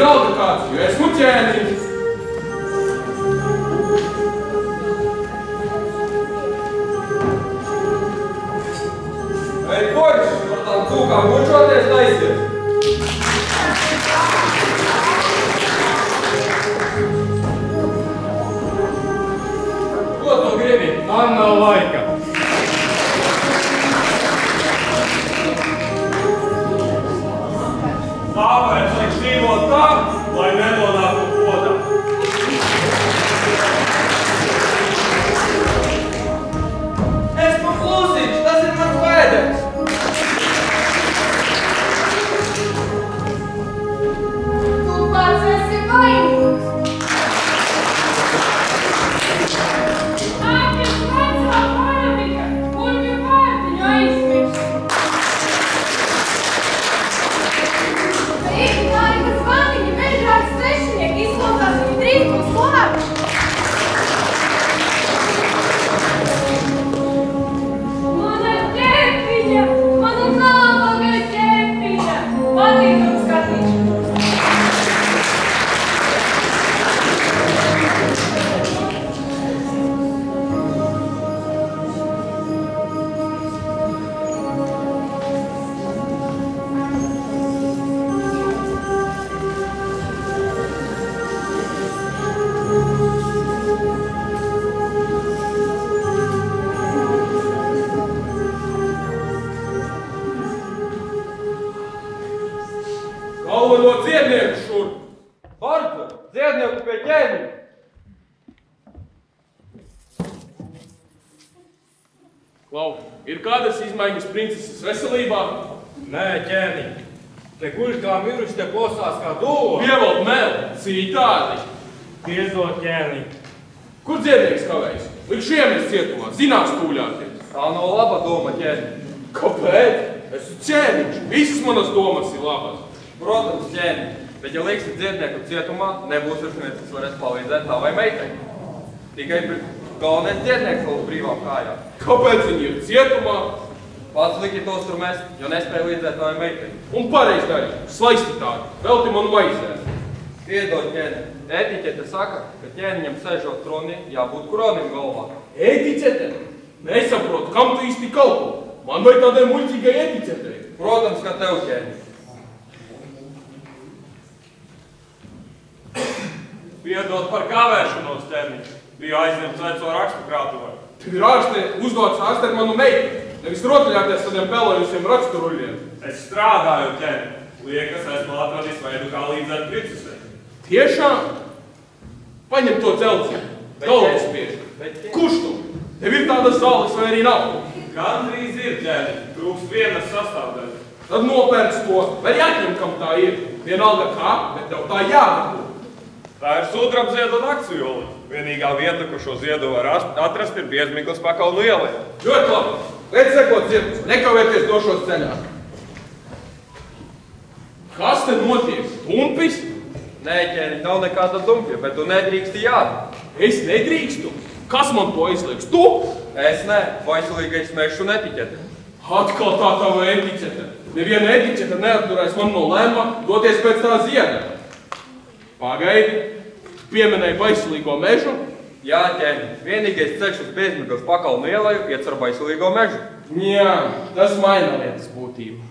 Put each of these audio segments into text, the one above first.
Vienalga kāds, jo esmu ķēniņš. Ej, poļš, par tām cūkām bučoties taisies. Ko tu gribi? Man nav laika. Tāpēc liek šķīvot tā, lai nedonātu podā. Esmu Klusiņš, tas ir mans vēders. Tu pats esi vainīgs. Āķis vecā panika, kur viņu vārdiņu aizmirst. Īkināri, kas vaniņi mežrāks svešinieki izklausās viņu drīz būs klāt. Mana ķēpiņa, mana nāvaga ķēpiņa, patīkam skatīšanos. Galveno dziednieku šur! Bardze, dziednieku pie ķēniņa! Klau, ir kādas izmaiņas princeses veselībā? Nē, ķēniņ. Te guļ kā miruši, te plosās kā dūla. Pievald meli, citādi. Piedod, ķēniņ. Kur dziednieks kavējas? Likšu iemest cietumā, zinās tūļāties. Tā nav laba doma, ķēniņ. Kāpēc? Esmu ķēniņš, visas manas domas ir labas. Protams, ķēniņ, bet ja liksi dziednieku cietumā, nebūs virsnieks, kas varēs palīdzēt tavai meitai. Tikai galvenais dziednieks vēl uz brīvām kājām. Kāpēc viņi ir cietumā? Pats liki tos tur mest, jo nespēja līdzēt tavai meitai. Un pareiz darīt, slaisti tādu, velti man vajadzētu. Piedod, ķēniņ, etiķete saka, ka ķēniņam sēžot tronī jābūt kronim galvā. Etiķete? Nesaprotu, kam tu īsti kalpo? Man vai tādai muļķīgai etiķetei? Protams, ka tev, ķēniņ. Piedod par kavēšanos, ķēniņ. Biju aizņemts veco rakstu krātuvē. Tev ir ārstē uzdots ārstēt manu meitu, nevis rotaļāties tādiem pelējusiem raksturuļiem. Es strādāju, ķēniņ. Liekas, esmu atradis veidu, kā līdzēt princesei. Tiešām? Paņem to dzelcienu, galvas spiež. Kurš tu? Tev ir tādas zāles vai arī nav? Gandrīz ir, ķēniņ. Trūkst vienas sastāvdaļas. Tad nopērc to, vai atņem, kam tā ir. Vienalga kā, bet tev tā jābūt. Tā ir sudrabziedona akcijoli. Vienīgā vieta, kur šo ziedu var atrast, ir Biezmiglas pakalnu ielē. Ļoti labi. Liec sekot ziedus, nekavēties došos ceļā. Kas te notiek? Dumpis? Nē, ķēniņ, nav nekāda dumpja, bet tu nedrīksti jādu. Es nedrīkstu. Kas man to izlieks? Tu? Es ne, vaisalīgais mežu netiķete. Atkal tā tava etiķete. Neviena etiķete neatturēs man no lēma doties pēc tā zieda. Pagaidi, tu pieminēji baisilīgo mežu? Jā, ķēniņ, vienīgais ceļš uz Biezmiglas pakalnu ielaju iet ar baisilīgo mežu. Jā, tas maina lietas būtību.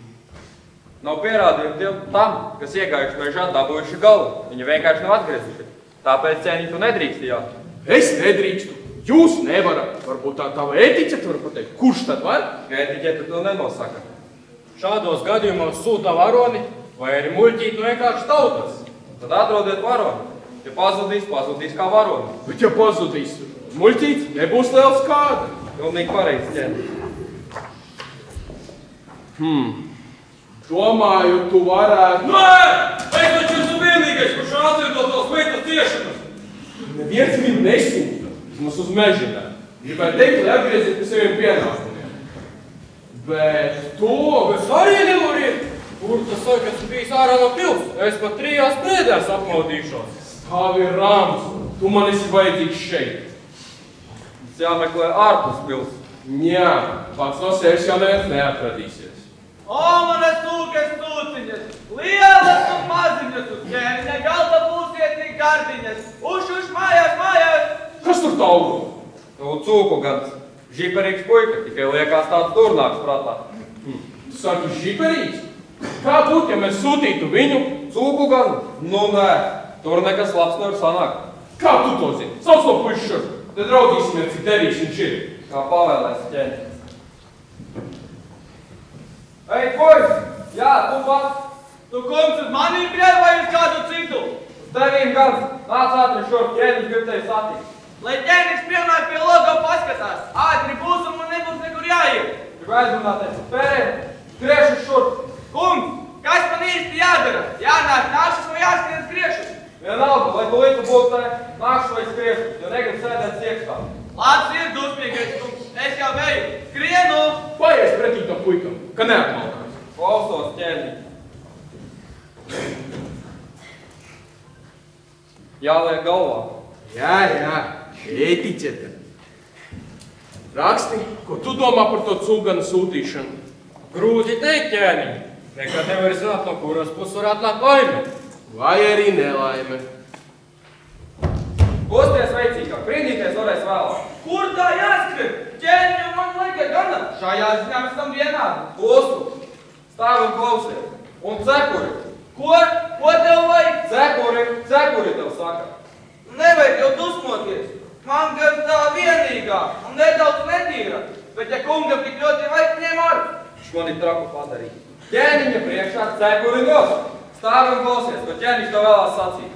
Nav pierādījumu tam, kas iegājuši mežā dabūjuši galvu. Viņi vienkārši nav atgriezuši. Tāpēc, ķēniņ, tu nedrīksti jāt. Es nedrīkstu. Jūs nevarat. Varbūt tā tava etiķete var pateikt. Kurš tad var? Etiķete to nenosaka. Šādos gadījumos sūta varoni vai arī muļķīt no vienkārši tautas. Tad atrodiet varoni. Ja pazudīs, pazudīs kā varoni. Bet ja pazudīs muļķīts, nebūs liels kāda. Pilnīgi pareizi, ķēniņ. Domāju, tu varētu... Nē! Es taču esmu vienīgais, kurš atzīto tos meitas ciešanas. Neviens viņu nesūta, vismaz uz mežinē. Gribēju teikt, lai atgriezies pie saviem pienākumiem. Bet tu... Es arī nevaru iet. Kur tas saka, ka esmu bijis ārā no pils? Es pat 3 sprēdēs apmaudīšos. Stāvi rāms, tu man esi vajadzīgs šeit. Tas jāmeklē ārpus pils. Jā, pats no sevis jau neviens neatradīsies. O, manas cūkas cūciņas! Lielas un maziņas uz ķēniņa galda būsiet tik gardiņas. Uš, mājās, mājās! Kas tur taugu? Nu, cūku gan. Žiperīgs puika, tikai liekas tāds turnāks prātā. Tu saki žiperīgs? Kā būtu, ja mēs sūtītu viņu? Cūku gan? Nu, nē. Tur nekas labs nevar sanākt. Kā tu to zini? Sauc to puišu šur. Tad raudīsimies, cik derīgs viņš ir. Kā pavēlēs ķēniņš. Ei, puiši! Jā, tu pats! Tu kungs uz manī brēv vai uz kādu citu? Uz tevīm gan. Nāc ātri šur, ķēniņš grib tevi satikt. Lai ķēniņš pienāk pie loga paskatās. Ātri būs un man nebūs nekur jāiet. Gribu aizrunāties uz pērēm. Skriešu šur. Kungs, kas man īsti jādara? Jānāk nāšas vai jāskrien skriešus? Vienalga, lai tu lietu būtu tai nākšu vai skriešu, jo negribu sēdēt iekšā. Labs ir dusmīgais, kungs. Es jau veju. Skrienu! Paies pretī tam puikam, ka neapmalkās. Klausos, ķēniņ. Jāliek galvā. Jā, ētiķete. Raksti, ko tu domā par to cūgana sūtīšanu? Grūti teikt, ķēniņ. Nekad nevar zināt, no kuras puses var atnākt laime. Vai arī nelaime. Kosties veicīgāk, brīdīties varēs vēlāk. Kur tā jāskrien? Ķēniņam man laika gana. Šajā ziņā mēs tam vienādi. Klusu, stāv un klausies. Un cepuri. Ko tev vajag? Cepuri tev saka. Nevajag jau dusmoties. Man gan tā vienīgā un nedaudz netīra. Bet ja kungam tik ļoti vajag, ņem ar. Viņš man ir traku padarīt. Ķēniņa priekšā cepuri nos. Stāv un klausies, ko ķēniņš tev vēlās sacīt.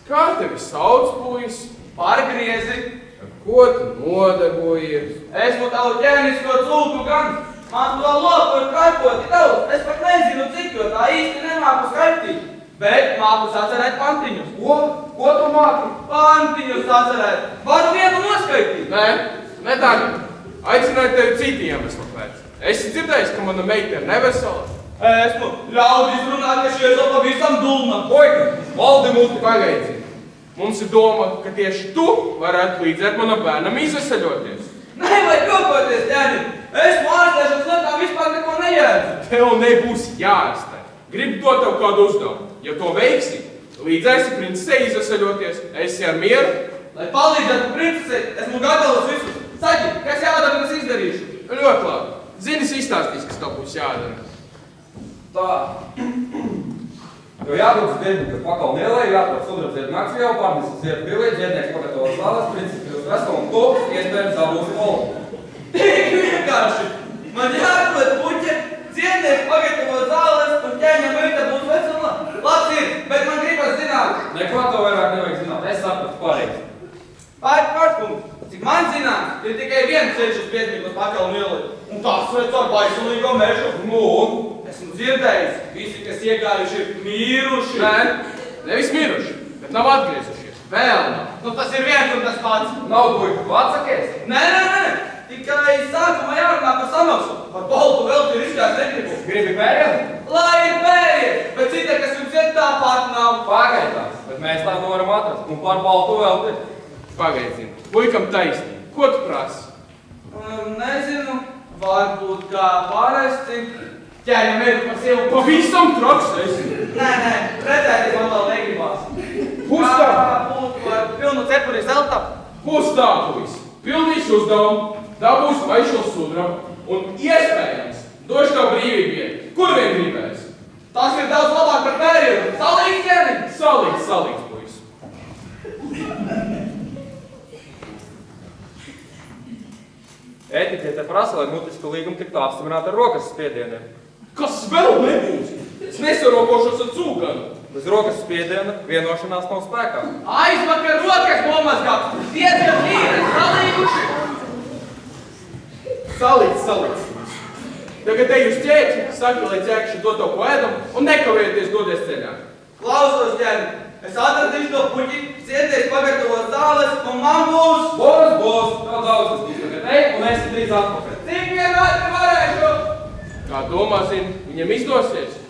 Kā tevi sauc, puis? Pārgriezi. Ar ko tu nodarbojies? Esmu tavu ķēnisko cūku gan. Man to loku ir karpoti daudz. Es pat nezinu cik, jo tā īsti nemāku skaitīt. Bet māku sacerēt pantiņus. Ko tu māki? Pantiņus sacerēt. Varu vienu noskaitīt. Ne tagad. Aicināju tevi citi iemeslu pēc. Esi dzirdējis, ka mana meita ir nevesela? Esmu ļaudis runāt, ka šie ir pavisam dulna. Puika, valdi muti. Pagaidzi. Mums ir doma, ka tieši tu varētu līdzēt manam bērnam izveseļoties. Nevajag jokoties, ķēniņ. Esmu ārstēšanas lietām vispār neko nejēdzu. Tev nebūs jāārstē. Gribu dot tev kādu uzdevumu. Ja to veiksi, līdzēsi princesei izveseļoties, esi ar mieru. Lai palīdzētu princesei, esmu gatavs visus. Saki, kas jādara, un es izdarīšu. Ļoti labi. Zinis izstāstīs, kas tev būs jādara. Tā. Jo jābūt zbiedni, ka pakalu nielē jāatver sudrabziet nakts jau pārnesis ziet pilī, dziednieks pagatavo zāles, princis kļūst veselu un to iespējams dabūs polu. Tik vienkārši. Man jāatved puķe, dziednieks pagatavo zāles, un ķēņa meita būs vesela. Labs ir, bet man gribas zināt. Neko to vairāk nevajag zināt, es sapratu pareizi. Pārkungs, cik man zināms, ir tikai viens ceļš uz Piesmīglas pakalu nielē, un tās veic ar baisulīgo mežu. Nu? Esmu dzirdējis, visi, kas iegājuši, ir mīruši. Nē, nevis miruši, bet nav atgriezušies. Vēl nav. Nu tas ir viens un tas pats. Nav puika, tu atsakies? Nē. Tikai sākumā jārunā par samaksu. Par boltu vēl tu ir izskās negribu. Gribi pērienu? Lai ir pēriet, bet cita, kas jums iet tāpat nav. Pagaidās, bet mēs tā varam atrast. Un par baltu vēl te. Pagaidzi, puikam taisnība. Ko tu prasi? Nezinu, varbūt kā parasti. Ķēņa meitu par sievu. Pavisam troks esi. Nē, pretēties man vēl negribās. Pustā! Kā būtu ar pilnu cepuri zelta? Pustā, puis. Pildīšu uzdevumu, dabūšu maišos sudrabu un iespējams došu tev brīvību iet. Kur vien gribēs? Tas ir daudz labāk par pērienu. Salīgs, ķēniņ! Salīgs, puis. Etiķete prasa, lai mutisku līgumu tiktu apstiprināta ar rokas spiedieniem. Kas vēl nebūs? Es nesarokošos ar cūganu. Bez rokas spiediena vienošanās nav spēkā. Aizvakar rokas nomazgā. Diezgan mīri, salīguši. Salīgs. Tagad ej uz ķēķi, saki, lai ķēkši dod to ko ēdam un nekavieties dodies ceļā. Klausos, ķēniņ. Es atradīšu to puķi, cietēs pagatavos zāles, un man būs... Būs. Vēl daudz, kas būs tagad ej, un esi drīz atpakaļ. Cik vienādi varēšu? Kā domā, zini, viņam izdosies?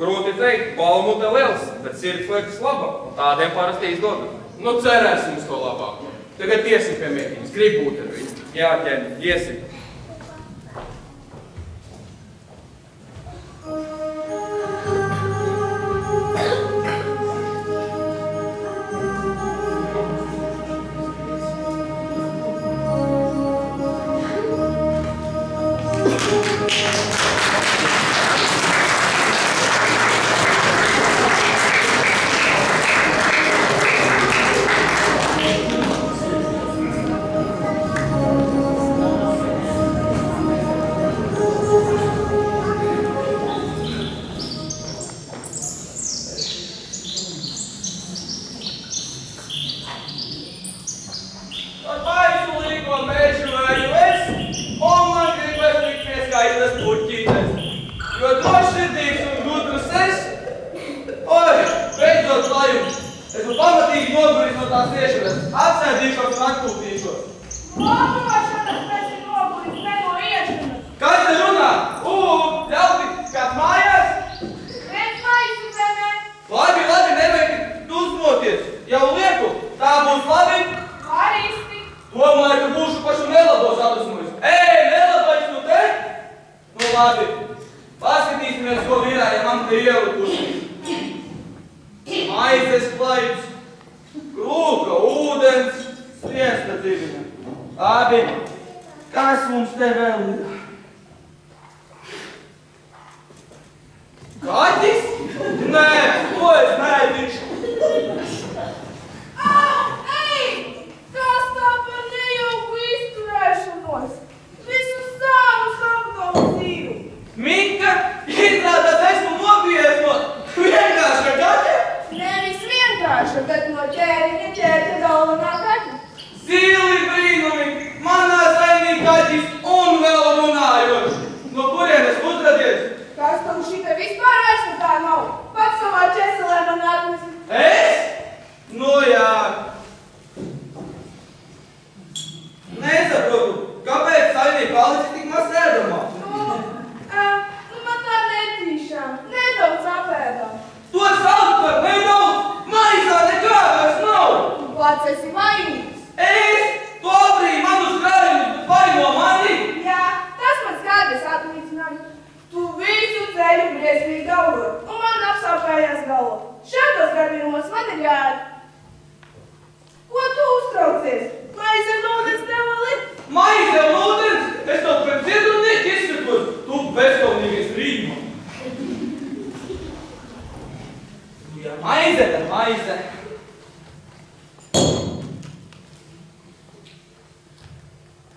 Grūti teikt, balmute liels, bet sirds liekas laba, un tādiem parasti izdodas. Nu, cerēsim uz to labāko. Tagad iesim pie meitiņas, grib būt ar viņu. Jā, ķēniņ, iesim. tās tiešanas. Apsēdīšos un atpūtīšos. Nodošanas pēc ir noguris, neno iešanas. Kas te runā? Ļauti, kāds mājās? Pēc maisu zemē. Labi, nevajag dusmoties. Jau lieku, tā būs labi. Varisti. Domāju, ka būšu pašu nelabos atdusmojis. Nelabais nu te? Nu labi. Paskatīsimies, ko vīrāja man te ielikuši. Maizes plaips, krūka, ūdens, sviesta dzirina. Labi, kas mums te vēl ir? Kaķis? Nē, to es neēdīšu. Ei! Kas tā par nejauku izturēšanos? Visu sānu apgaudzību. Mika, izrādās esmu nopietnot. Vienkārši kā kaķa? Nevis vienkārši, bet no ķēriņa ķērta galvenā kaķa. Zili brīnumi, manā saimnī kaķis un vēl runājoši. No kurienes uzradies? Kas tam šita vispār vairs tā nav? Pats savā ķeselē man atnesi. Es? Nu jā. Nesaprotu, kāpēc saimnī palici tik maz ēdamā? Man tā netīšām, nedaudz apēdām. To sauc par nedaudz, maisā nekā vairs nav. Tu pats esi vainīgs. Es? Tu abrīji manus krājumus, bet vaino mani? Jā, tas man skādes atmīcinājums. Tu visu ceļu briesmīgi gaurot, un man apsāpējās galva. Šādos gadījumos man ir jāēd. Ko tu uztraucies? Maize un ūdens tev vēl ir? Maize un ūdens? Es tev pēc dzirdunieki izskatos. Tu bezkaunīgais rīma. Nu, ja maize, tad maize.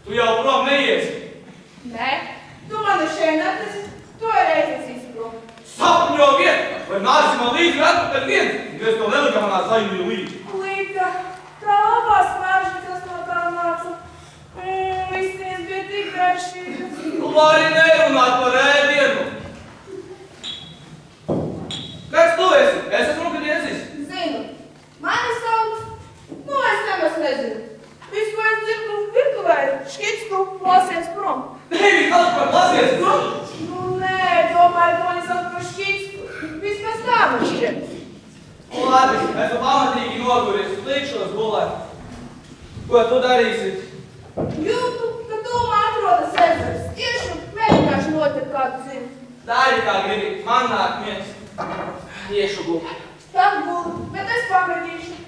Tu jau prom neiesi. Nē, tu mani šeit atrasi, tu reizes izprom. Sapņo vieta, vai nāsi man līdzi atpakaļ viens, un es to nelika manā saimnī līdzi. Līga, tā labās mārži, kas no tā nāca. Visties bija tik garšīgas. Nu, vari nerunāt par ēdienu. Kas tu esi? Es esmu griesis. Zinu, mani sauc, es nemaz nezinu. Visu, ko es dzirdu virtuvē, škits tu lasies prom. Tevi sauc par lasies prom? Nu, nē, domāju, to mani sauc par škits. Vismaz tā man šķiet. Nu, labi, esmu pamatīgi noguries, likšos gulēt. Ko tu darīsi? Jūtu, ka tūmā atrodas ezers. Iešu, mēģināšu notikt kādu zinu. Dari kā gribi, man nāk miens. Iešu gulēt. Tad būtu, bet es pagadīšu.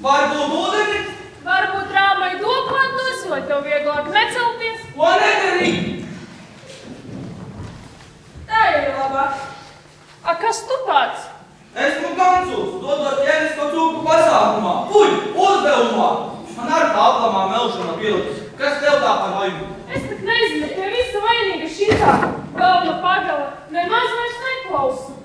Varbūt ūdeni? Varbūt rāmai doklandos, lai tev vieglāk necelties. Ko nedarīt? Tā ir labāk. Kas tu tāds? Esmu kancūs, dodot ķēnisko cūku pasākumā. Uzdevumā! Man ar tā aplamā melšana pielicis. Kas tev tā par vainu? Es tak nezinu, pie visa vainīga šitā galva pagala. Nemaz vairs neklausu.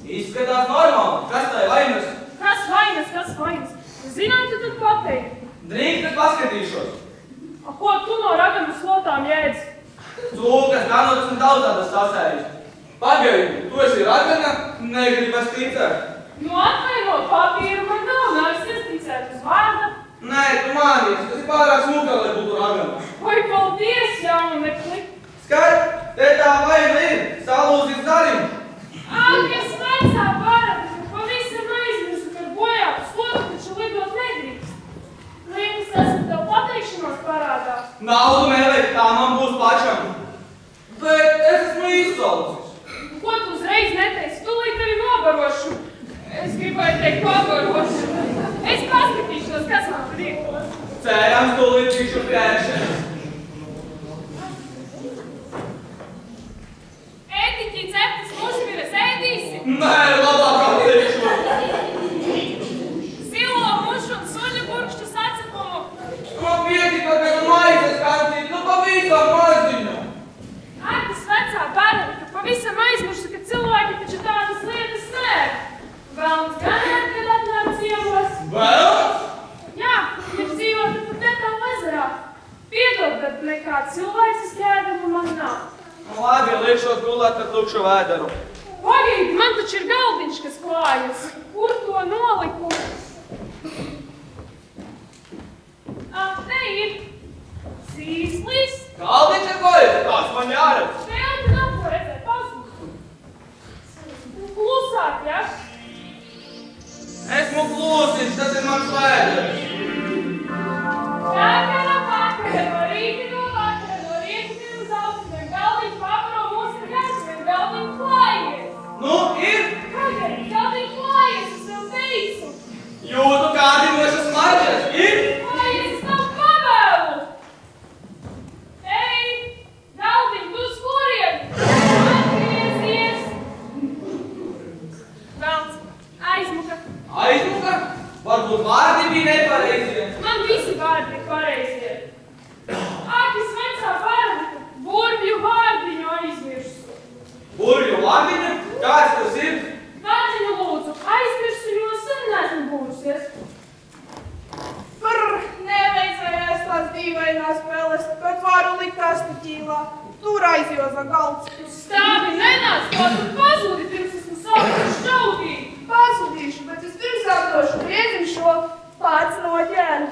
Izskatās normāli. Kas tai vainas? Kas vainas? Zināt, tu tad pateikti. Drīk, tad paskatīšos. Ko tu no raganas lotām jēdzi? Cūkas ganotas un daudzādas sasējas. Pagaidi, tu esi ragana, negribas ticēt. Nu atvaino, papīru man nav, nāksies ticēt uz vārda. Nē, tu mānīsi, tas ir pārāk smuka, lai būtu ragana. Vai paldies, jaunekli. Skat, te tā vaina ir, salūzis dariņu. Es vecā pārādi, ka pavisam aizmirsu, ka bojāt slotu, taču lidot nedrīkst. Liekas, esmu tev pateikšanos parādā. Naudu nevajag, tā man būs pašam. Bet es esmu izsalcis. Ko tu uzreiz neteici? Tūlīt tevi nobarošu. Es gribēju teikt pabarošu. Es paskatīšos, kas man priekos. Cerams, tūlīt tikšu pēkšana. Nē, labāk atteikšu. Zilo mušu un suņu burkšķu sacepumu. Man pietika, ka tu maizes kancīt, nu pavisam maziņu. Ai, tas vecā baronika pavisam aizmirsta, ka cilvēki taču tādas lietas nē. Velns ganēt, kad atnāk ciemos. Velns? Jā, viņš dzīvo pat Detālu ezerā. Piedod, bet nekā cilvēks ķēdama man nav. Labi, liekšos gulēt ar tukšu vēderu. Pagaidi, man taču ir galdiņš, kas klājas. Kur to noliku? Te ir sīslis. Galdiņš ar ko ir? Tās man jāredz. Te jau te nav ko redzēt, pauzīt. Klusāk, ja? Esmu klusiņš, tas ir mans vēders. Vakara, no rīta no vakara, no riekti uz augstumiem, galdiņš paparo mūsu gaismiem, galdiņš klājies. Nu, ir? Kādēļ, galdiņš klājies, es tev teicu. Jūtu kārdinošas maržas, ir? Klājies, es tev pavēlu. Ei, galdiņ, tu uz kurien? Atgriezies. Velns, aizmuka. Aizmuka? Varbūt vārdi bija nepareizie. Man visi vārdi ir pareizie. Akis vecā baronika, burvju vārdiņu aizmirsu. Burvju vārdiņu? Kāds tas ir? Vārdiņu lūdzu, aizmirsu, jo sen neesmu būrusies. Neveidzējās tās dīvainās spēles, bet varu likt astaķīlā. Tur aizjoza galds. Stāvi nenāc, kā tu pazudi, pirms esmu sākuši šaubīt. Pazudīšu, bet es pirms atdošu priezim šo pats noķēnu.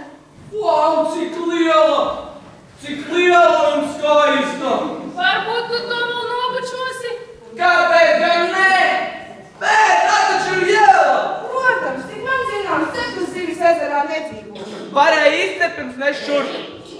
Wow, cik liela! Cik liela un skaista! Varbūt tu to vēl nobučosi? Kāpēc gan nē? Bet, tā taču ir liela! Protams, tik man zināms, cetus zivis ezerā nedzīvo. Varēja izcept pirms nešķurt.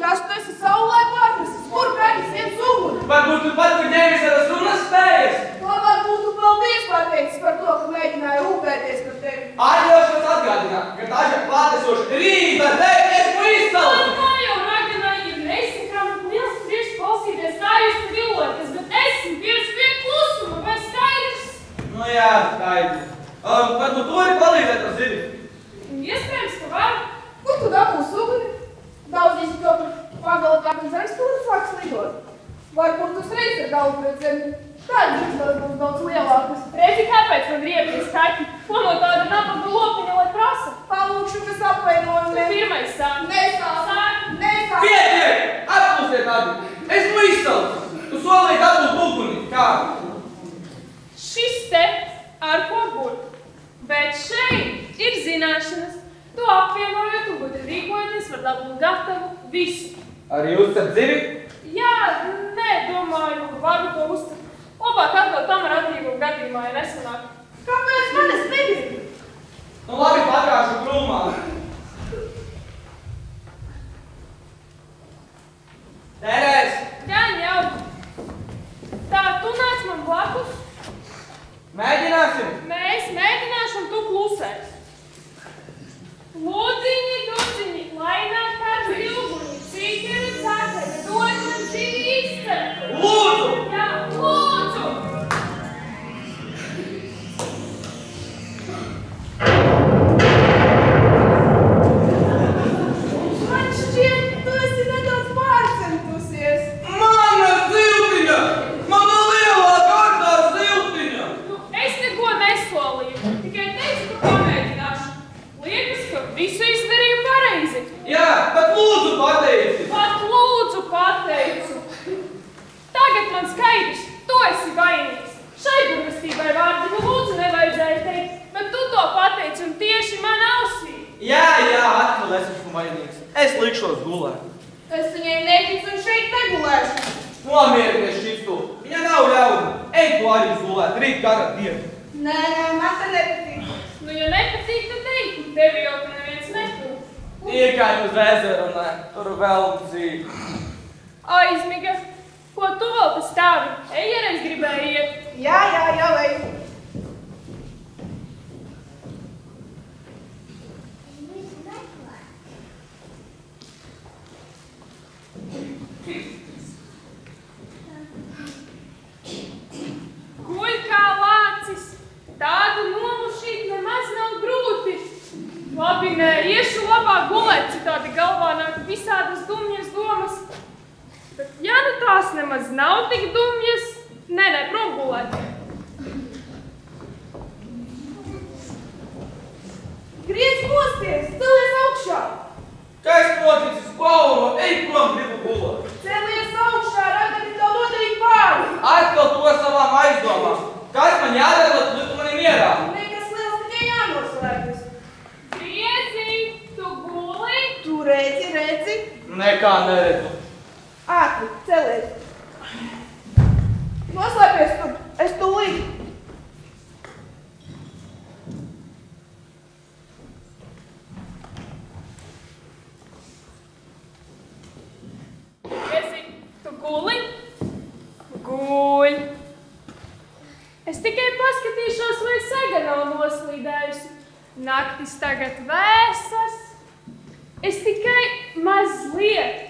Kas tu esi saulē pārnesis, kur pēkis viens uguni? Varbūt tu pat kur ņēmis ar runas spējas. Labāk būtu paldies pateicis par to, ka mēģināju rūpēties par tevi. Atļaušos atgādināt, ka daža klātesoši rīta dēļ esmu izcauts. Kā jau raganāji ir neizsakām, liels priekš klausīties, kā jūs te viloties, bet esmu pieras pie klusuma, vai skaidrs? Nu jā, skaidrs. Varbūt tu vari palīdzēt ar zivi. Iespējams, ka var. Kur tu dabūsi uguni? Daudzīsi to par pagala kāpēc aizstūri sāks lidot. Varbūt tu reiz ar galvu pret zemi. Tāda dzīves būs daudz lielākas. Redzi, kāpēc man riepies kaķi? Ko no tāda nabaga lopiņa, lai prasa? Palūkšu, kas apvainojumi. Tu pirmais sāk. Nesāk. Pietiek! Atpūstiet abi! Esmu izcauts! Tu solīji dabūt uguni. Kā? Šis te ar ko būt. Bet šeit ir zināšanas. Tu apvienojot un gudri rīkojoties var dabūt gatavu visu. Arī uzcep zivi? Jā, nē, domāju, varu to uzcep. Labāk atdot tam ar attīgumu gadījumā, ja nesanāk. Kāpēc man es negribu? Nu labi, patrāšu krūmā. Terēs! Gan jau. Tā, tu nāc man blakus. Mēģināsim! Mēs mēģināšu un tu klusēs. Lūdziņi, dudziņi, lai nāk kāds ilguņi, cīkeri cākeri, dod man zivi izceri. Lūdzu! Jā, lūdzu! Man šķiet, tu esi nedaudz pārcentusies. Mana ziltiņa! Mana lielā kārtā ziltiņa! Nu, es neko nesolīju, tikai teicu, ka pamēģināšu. Liekas, ka visu izdarīju pareizi. Jā, bet lūdzu pateici! Pat lūdzu pateicu. Tagad man skaidrs, tu esi vainīgs. Šai burvestībai vārdiņu lūdzu nevajadzēja teikt, bet tu to pateici un tieši man ausī. Jā, atkal es esmu vainīgs. Es likšos gulēt. Es viņai neticu un šeit negulēšu. Nomierinies šistu. Viņa nav ļauna. Ej tu arī gulēt, rīt gara diena. Nē, man te nepatīk. Nu, ja nepatīk, tad teiktu, tevi jau tu neviens netūk. Tikai uz ezeru, nē, tur vēl dzīvi. Aizmiga, ko tu vēl te stāvi? Ejereiz gribēji iet. Jā, jau ej. Guļ kā lācis, tā tikai paskatīšos, vai saga nav noslīdējusi. Naktis tagad vēsas. Es tikai mazliet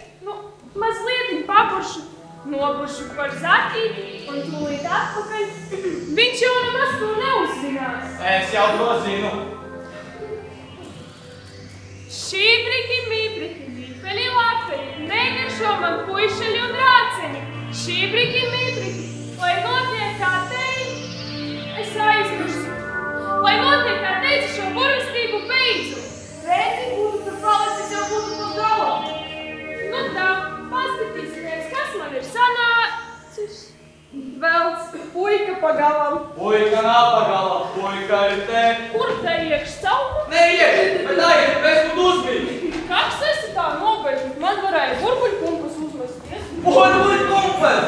paburšu, noburšu par Zaki un tūlīt atpakaļ. Viņš jau nemaz to neuzzinās. Es jau to zinu. Šībriki, mībriki, mīpeļi, lapeļi, negaršo man puišeļi un rāceņi. Šībriki, mībriki, lai notiek kā teici, es aizmiršu. Lai notiek kā teici, šo burvistību beidzu. Redzi, būtu tur palicis, jau būtu pa galam. Nu tā, paskatīsimies, kas man ir sanācis. Velts, puika pa galam. Puika nav pagala, puika ir te. Kur te iekš savu? Neiet, bet aiet, mēs būtu uzmīgi. Kāds esi tā nobežs? Man varēja burbuļpumpas uzmesties. Burbuļpumpas!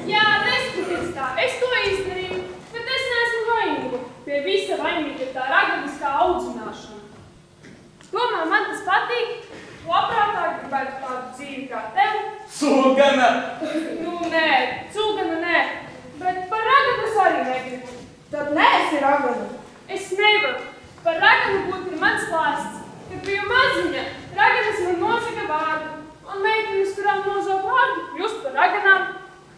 Jā, neskaties tā, es to izdarīju, bet es neesmu vainīga. Pie visa vainīga ir tā ragadiskā audzināšana. Tomēr man tas patīk, labprātāk gribētu tādu dzīvi kā tev. Cūgana! Nu, nē, cūgana nē, bet par raganu es arī negribu. Tad neesi ragana. Es nevaru. Par raganu būt ir mans klāsts. Kad biju maziņa, raganas man nosaka vārdu, un meitenes, kurām nosauc vārdu, kļūst par raganām.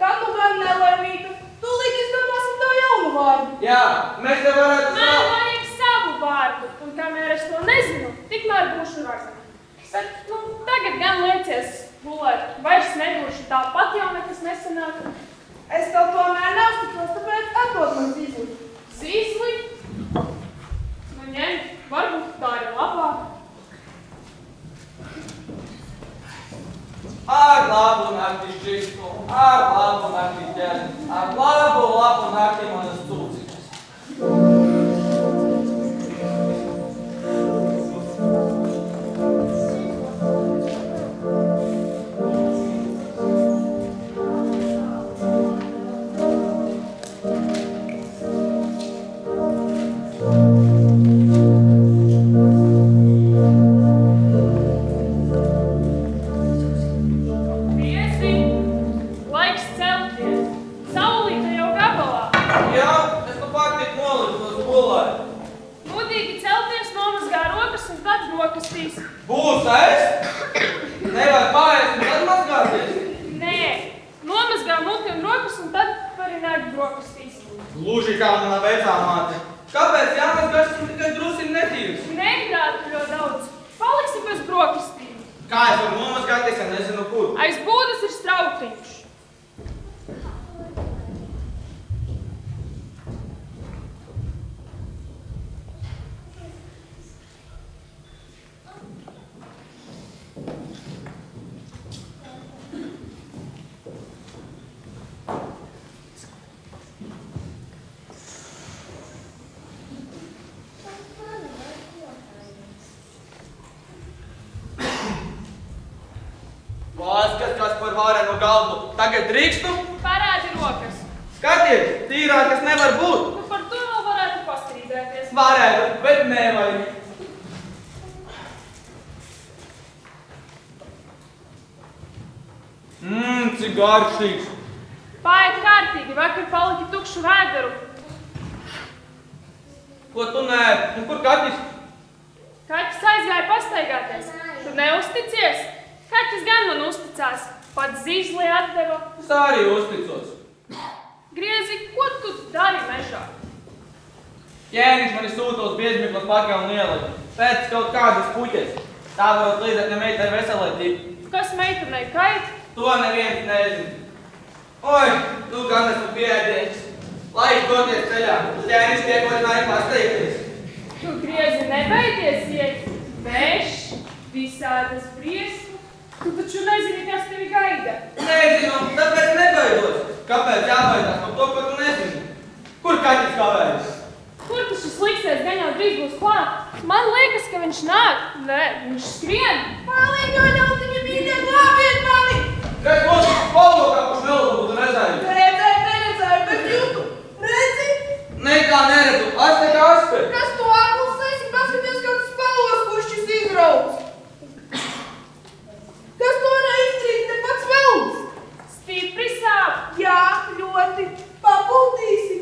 Tad nu gan nelaimīga. Tūlīt izdomāsim tā jaunu vārdu. Jā, mēs te varētu Man vajag savu vārdu, un kamēr es to nezinu, tikmēr būšu ragana. Bet, tagad gan liecies gulēt, vairs nebūšu tāpat jau nekas nesanāk. Es tev tomēr neuzticos, tāpēc atdod man zīzli. Zīzli? Nu ņem, varbūt tā ir labāk. Ar labu nakti šķistu, ar labu nakti ķerni, ar labu nakti manas cūciņas. Būs es? Nevar pārēst un tad mazgāties? Nē, nomazgā muti un rokas un tad vari nākt brokastīs. Gluži kā mana vecā māte. Kāpēc jāmazgās un tikai drusiņ netīrs? Negrātuļo daudz. Paliksi bez brokastīm. Kā es varu nomazgāties, ja nezinu kur? Aiz būdas ir strautiņš. Kas par vārenu galvu. Tagad drīkstu? Parādi rokas. Skaties, tīrākas nevar būt. Tu par to vēl varētu pastrīdēties. Varētu, bet nevajag. Cik garšīgs. Paiet kārtīgi, vakar paliki tukšu vēderu. Ko tu nē? Un kur Kaķis? Kaķis aizgāja pastaigāties. Tu neusticies? Kaķis gan man uzticās. Pats zīzli atdeva. Es arī uzticos. Griezi, ko tu dari mežā? Ķēniņš mani sūta uz Biezmiklas pakalnu ielai. Pēc kaut kādas puķes. Tā varot līdzēt ne meitai veselētību. Kas meitanei kait? To neviens nezina. Oi, tu gan esmu pieēdies. Laiks doties ceļā. Ķēniņš piekodināja pasteikties. Tu griezi nebeidzies iet. Veš, visādas briesmas. Tu taču nezini, kas tevi gaida. Nezinu, tāpēc nebaidos. Kāpēc jābaidās par to, ko tu nezini? Kur Kaķis kavējas? Kur tu šis liksies gan jau drīz būs klāt? Man liekas, ka viņš nāk. Nē, viņš skrien. Palīgo ļautiņa mīļie, glābiet mani! Kas mūsu polokā pa šmeldu būtu redzēju? Neredzēju, bet jūtu. Redzi? Nekā neredzu, es nekā aspe. Kas tu ārpus esi? Paskaties, kāds spēlos, kurš šis izrauts. Kas to varēja izdarīt, ne pats velns? Stipri sāp. Jā, ļoti. Papūtīsi.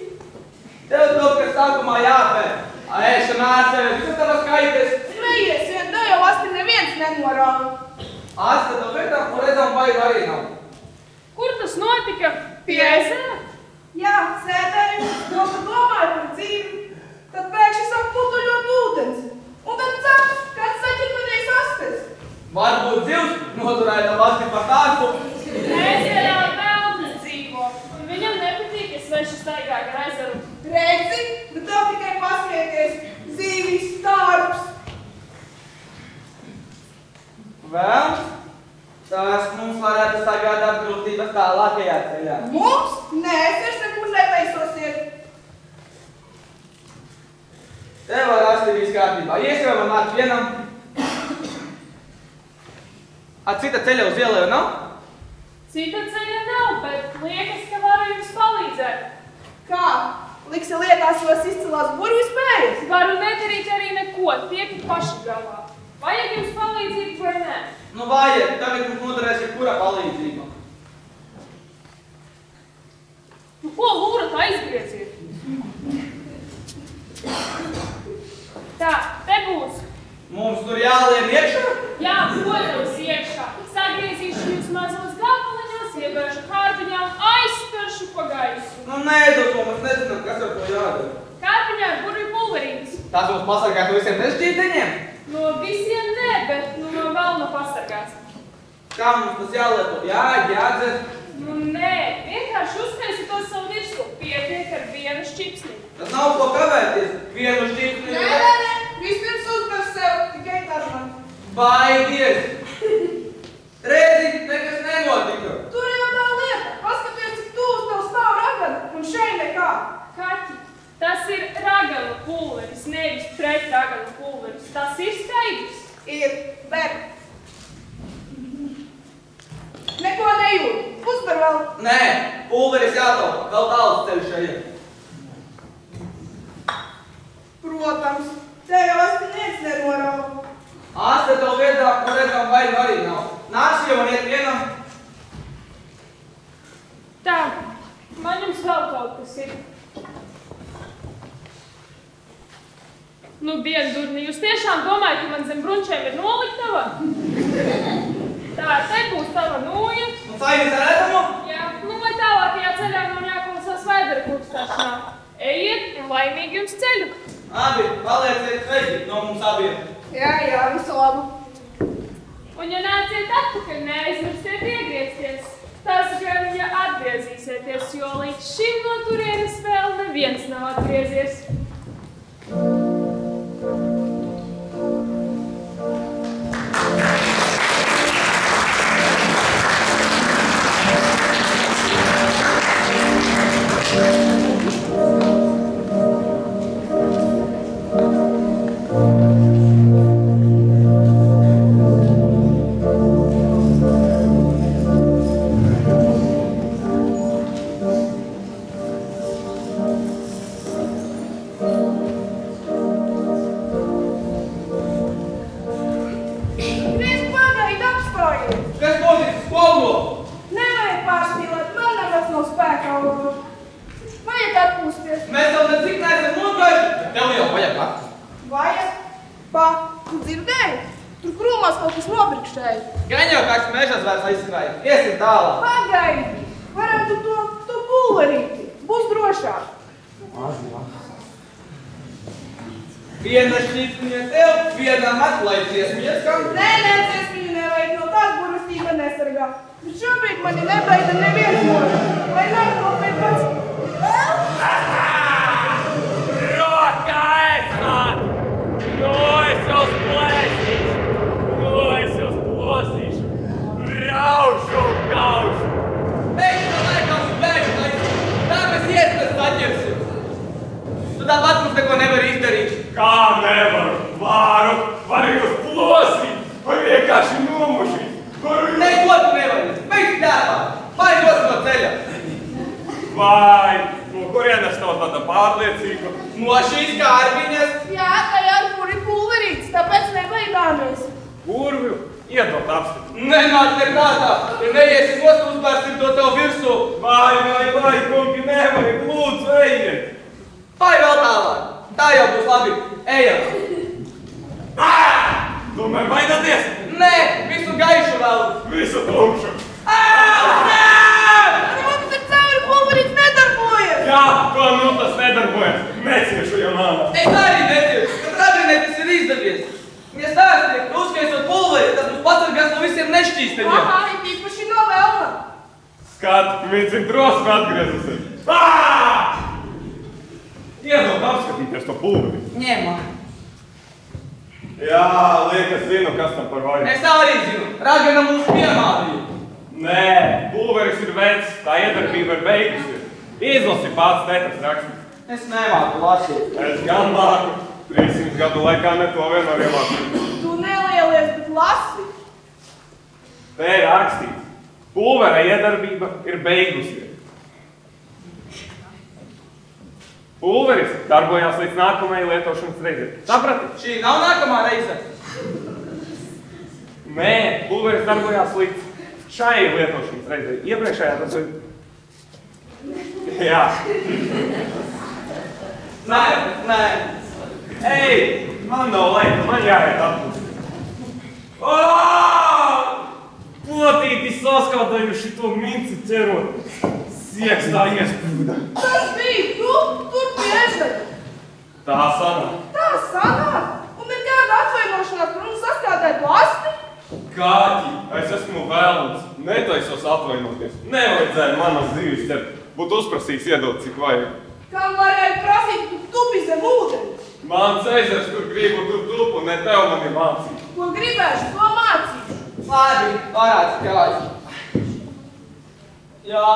nāsēs, kas tava skaities? Smejies, vien tā jau asti neviens nenorāda. Asta, tev vietām, kur redzam baidu arī nav. Kur tas notika? Pie ezera? Jā, sēdēju, no kad domāju par dzīvi, tad pēkšņi sāk putuļot ūdens. Un tad caps, kāds saķirpanies astes. Varbūt zivs noturēja tavu asti par tādu. Ezerā velnes dzīvo, un viņam nepatīk, ja sveši staigā gar ezeru. Redzi, nu tev tikai pasmieties, zīvis, tārps. Vēl? Tas mums varētu sagādāt grūtības tālākajā ceļā. Mums? Nē, es nekur netaisosiet. Te var asti viss kārtībā. Iesim man nāk vienam. Cita ceļa uz ielēju nav? Cita ceļa nav, bet liekas, ka varu jums palīdzēt. Kā? Liksi liekās jūs izcilās burvju spējas? Varu nedarīt arī neko, tiekat paši galā. Vajag jums palīdzību vai nē? Nu vajag, tagad mums noderēs jebkura palīdzība. Nu ko lūrat aizgrieziet? Tā, te būs. Mums tur jālien iekšā? Jā, protams, iekšā. Sagriezīšu jūs mazos gabaliņos, iebēršu kārbiņā, aizsperšu pa gaisu. Nu nedoto, mēs nezinām, kas ar to jādara. Kārbiņā ir burvju pulverītis. Tas mums pasargās no visiem nešķīteņiem? No visiem nē, bet no velna pasargās. Kā mums tas jālieto? Jādzer? Nu nē, vienkārši uztaisi to savu virsku, pietiek ar vienu šķipsni. Tas nav ko kavēties. Vienu šķītni. Nē, vispirms uzber sev, tikai tad man. Baidies! Redzi, nekas nenotika. Tur jau tā lieta, paskaties, cik tūs tev stāv ragana, un šeit nekā. Kaķi, tas ir raganu pulveris, nevis pret raganu pulveris. Tas ir skaidrs. Ir, bet. Neko nejūt. Uzber vēl. Nē, pulveris jātaupa. Vēl tāls ceļš šeit. Protams, te jau asti neviens nenorāda. Asta tev vietā, kur redzam baidu arī nav. Nāc jau un iet vienam. Tā, man jums vēl kaut kas ir. Nu, diendurni, jūs tiešām domājat, ka man zem brunčiem ir noliktava? Tā, te būs tava nūja. Un sainis ar ēdamu? Jā, nu vai tālākajā ceļā nav jāklausās vēdera kūkstāšanā. Ejiet un laimīgi jums ceļu. Abi, palieciet sveiki no mums abiem. Jā, visu labu. Un ja nāciet atpakaļ, neaizmirstiet iegriezties. Tas gan, ja atgriezīsieties, jo līdz šim no turienes vēl neviens nav atgriezies. Viena šķipniņa tev, viena atklājies mieskam. Nē, ciesmiņu nevajag, no tās burvestība nesargā. Bet šobrīd mani nebaida neviens mūža. Lai nav kaut vai pats. Rokā esat! Nu es jūs plēsīšu! Nu es jūs plosīšu! Raušu un kaušu! Beigšu laikam un beigšu! Tā mēs iespēs saķersim! Tu tāpat mums neko nevar izdarīt. Kā nevaru? Varu jūs plosīt, vai vienkārši nomušīt. Neko tu nevari. Beigšu darbā. Baidos no ceļa. Vai, no kurienes tev tāda pārliecība? No šīs kārbiņas. Jā, tai ar kuri pulverītis, tāpēc nebaidāmies. Kurvju? Iedot apstiprināt. Nenāk nekādā. Ja neiesim nost, uzbērsim to tev virsū. Vai, kungi, nevajag, lūdzu, ejiet. Vai vēl tālāk. Tā jau būs labi. Ejam. Tomēr baidāties? Nē, visu gaišu vēl. Visu tumšu. Mums ir cauri pulverīts nedarbojas. Jā, ko nu tas nedarbojas? Neciešu, ja mānā. Es arī neciešu, kad radiniekis ir izdevies. Ja stāstīja, ka uzskaisot pulveri, tad mums pasargās no visiem nešķīsteņiem. Aha, ir tīpaši no vēlna. Skat, viņš ir drosmi atgriezusies. Iedod apskatīties to pulveri. Ņemā. Jā, liekas, zinu, kas tam par vainu. Es arī zinu, Ragana mums piemādīja. Nē, pulveris ir vecs, tā iedarbība ir beigusies. Izlasi pats tetas rakstu. Es nemāku lasīt. Es gan māku. 300 gadu laikā ne to vien var iemācīt. Tu nelielies, bet lasi. Te ir rakstīts. Pulvera iedarbība ir beigusies. Pulveris darbojās līdz nākamajai lietošanas reizei. Saprati? Šī nav nākamā reize. Nē, pulveris darbojās līdz šai lietošanas reizei. Iepriekšējā tas ir... Jā. Nē. Ej, man nav laika, man jāiet atpūst. Potīti saskādāju šito minci ķerot. Sieks tā iespūda. Tas bija tu, tur pie ežera. Tā sanāk. Tā sanāk. Un nekāda atvainošanās par mums saskādēt lasti. Kāķi, es esmu vēlams. Netaisos atvainoties. Nevajadzēja manas dzīves ķert. Būtu uzprasījis iedot, cik vajag. Kam varēja prasīt, tu tupi zem ūdeni. Mans ezers, kur gribu, tur tupu, ne tev mani mācīt. Ko gribēšu, to mācīšu. Labi, varētu kājas. Jā,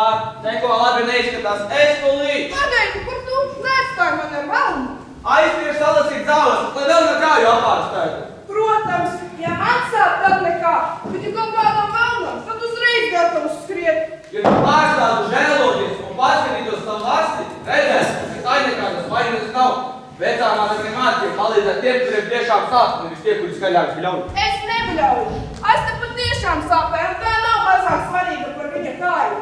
neko labi neizskatās. Es tūlīt. Pagaidi, kur tu neatstāji man ar velnu? Aizspiešu salasīt zāles, lai vēl no kāju apārstētu. Protams, ja man sāp, tad nekā. Bet ja kaut kādam velnam, tad uzreiz gatavs skriet. Ja tu pārstādu žēloties un paskatītos savu lasti, redzēs, ka tā nekādas vainas nav. Vecāmā tas nemācīja palīdzēt tiem, kuriem tiešām sāp, nevis tie, kuri skaļāk bļauj. Es nebļauju. Es te patiešām sāpēju, un tā nav mazāk svarīga par viņa kāju.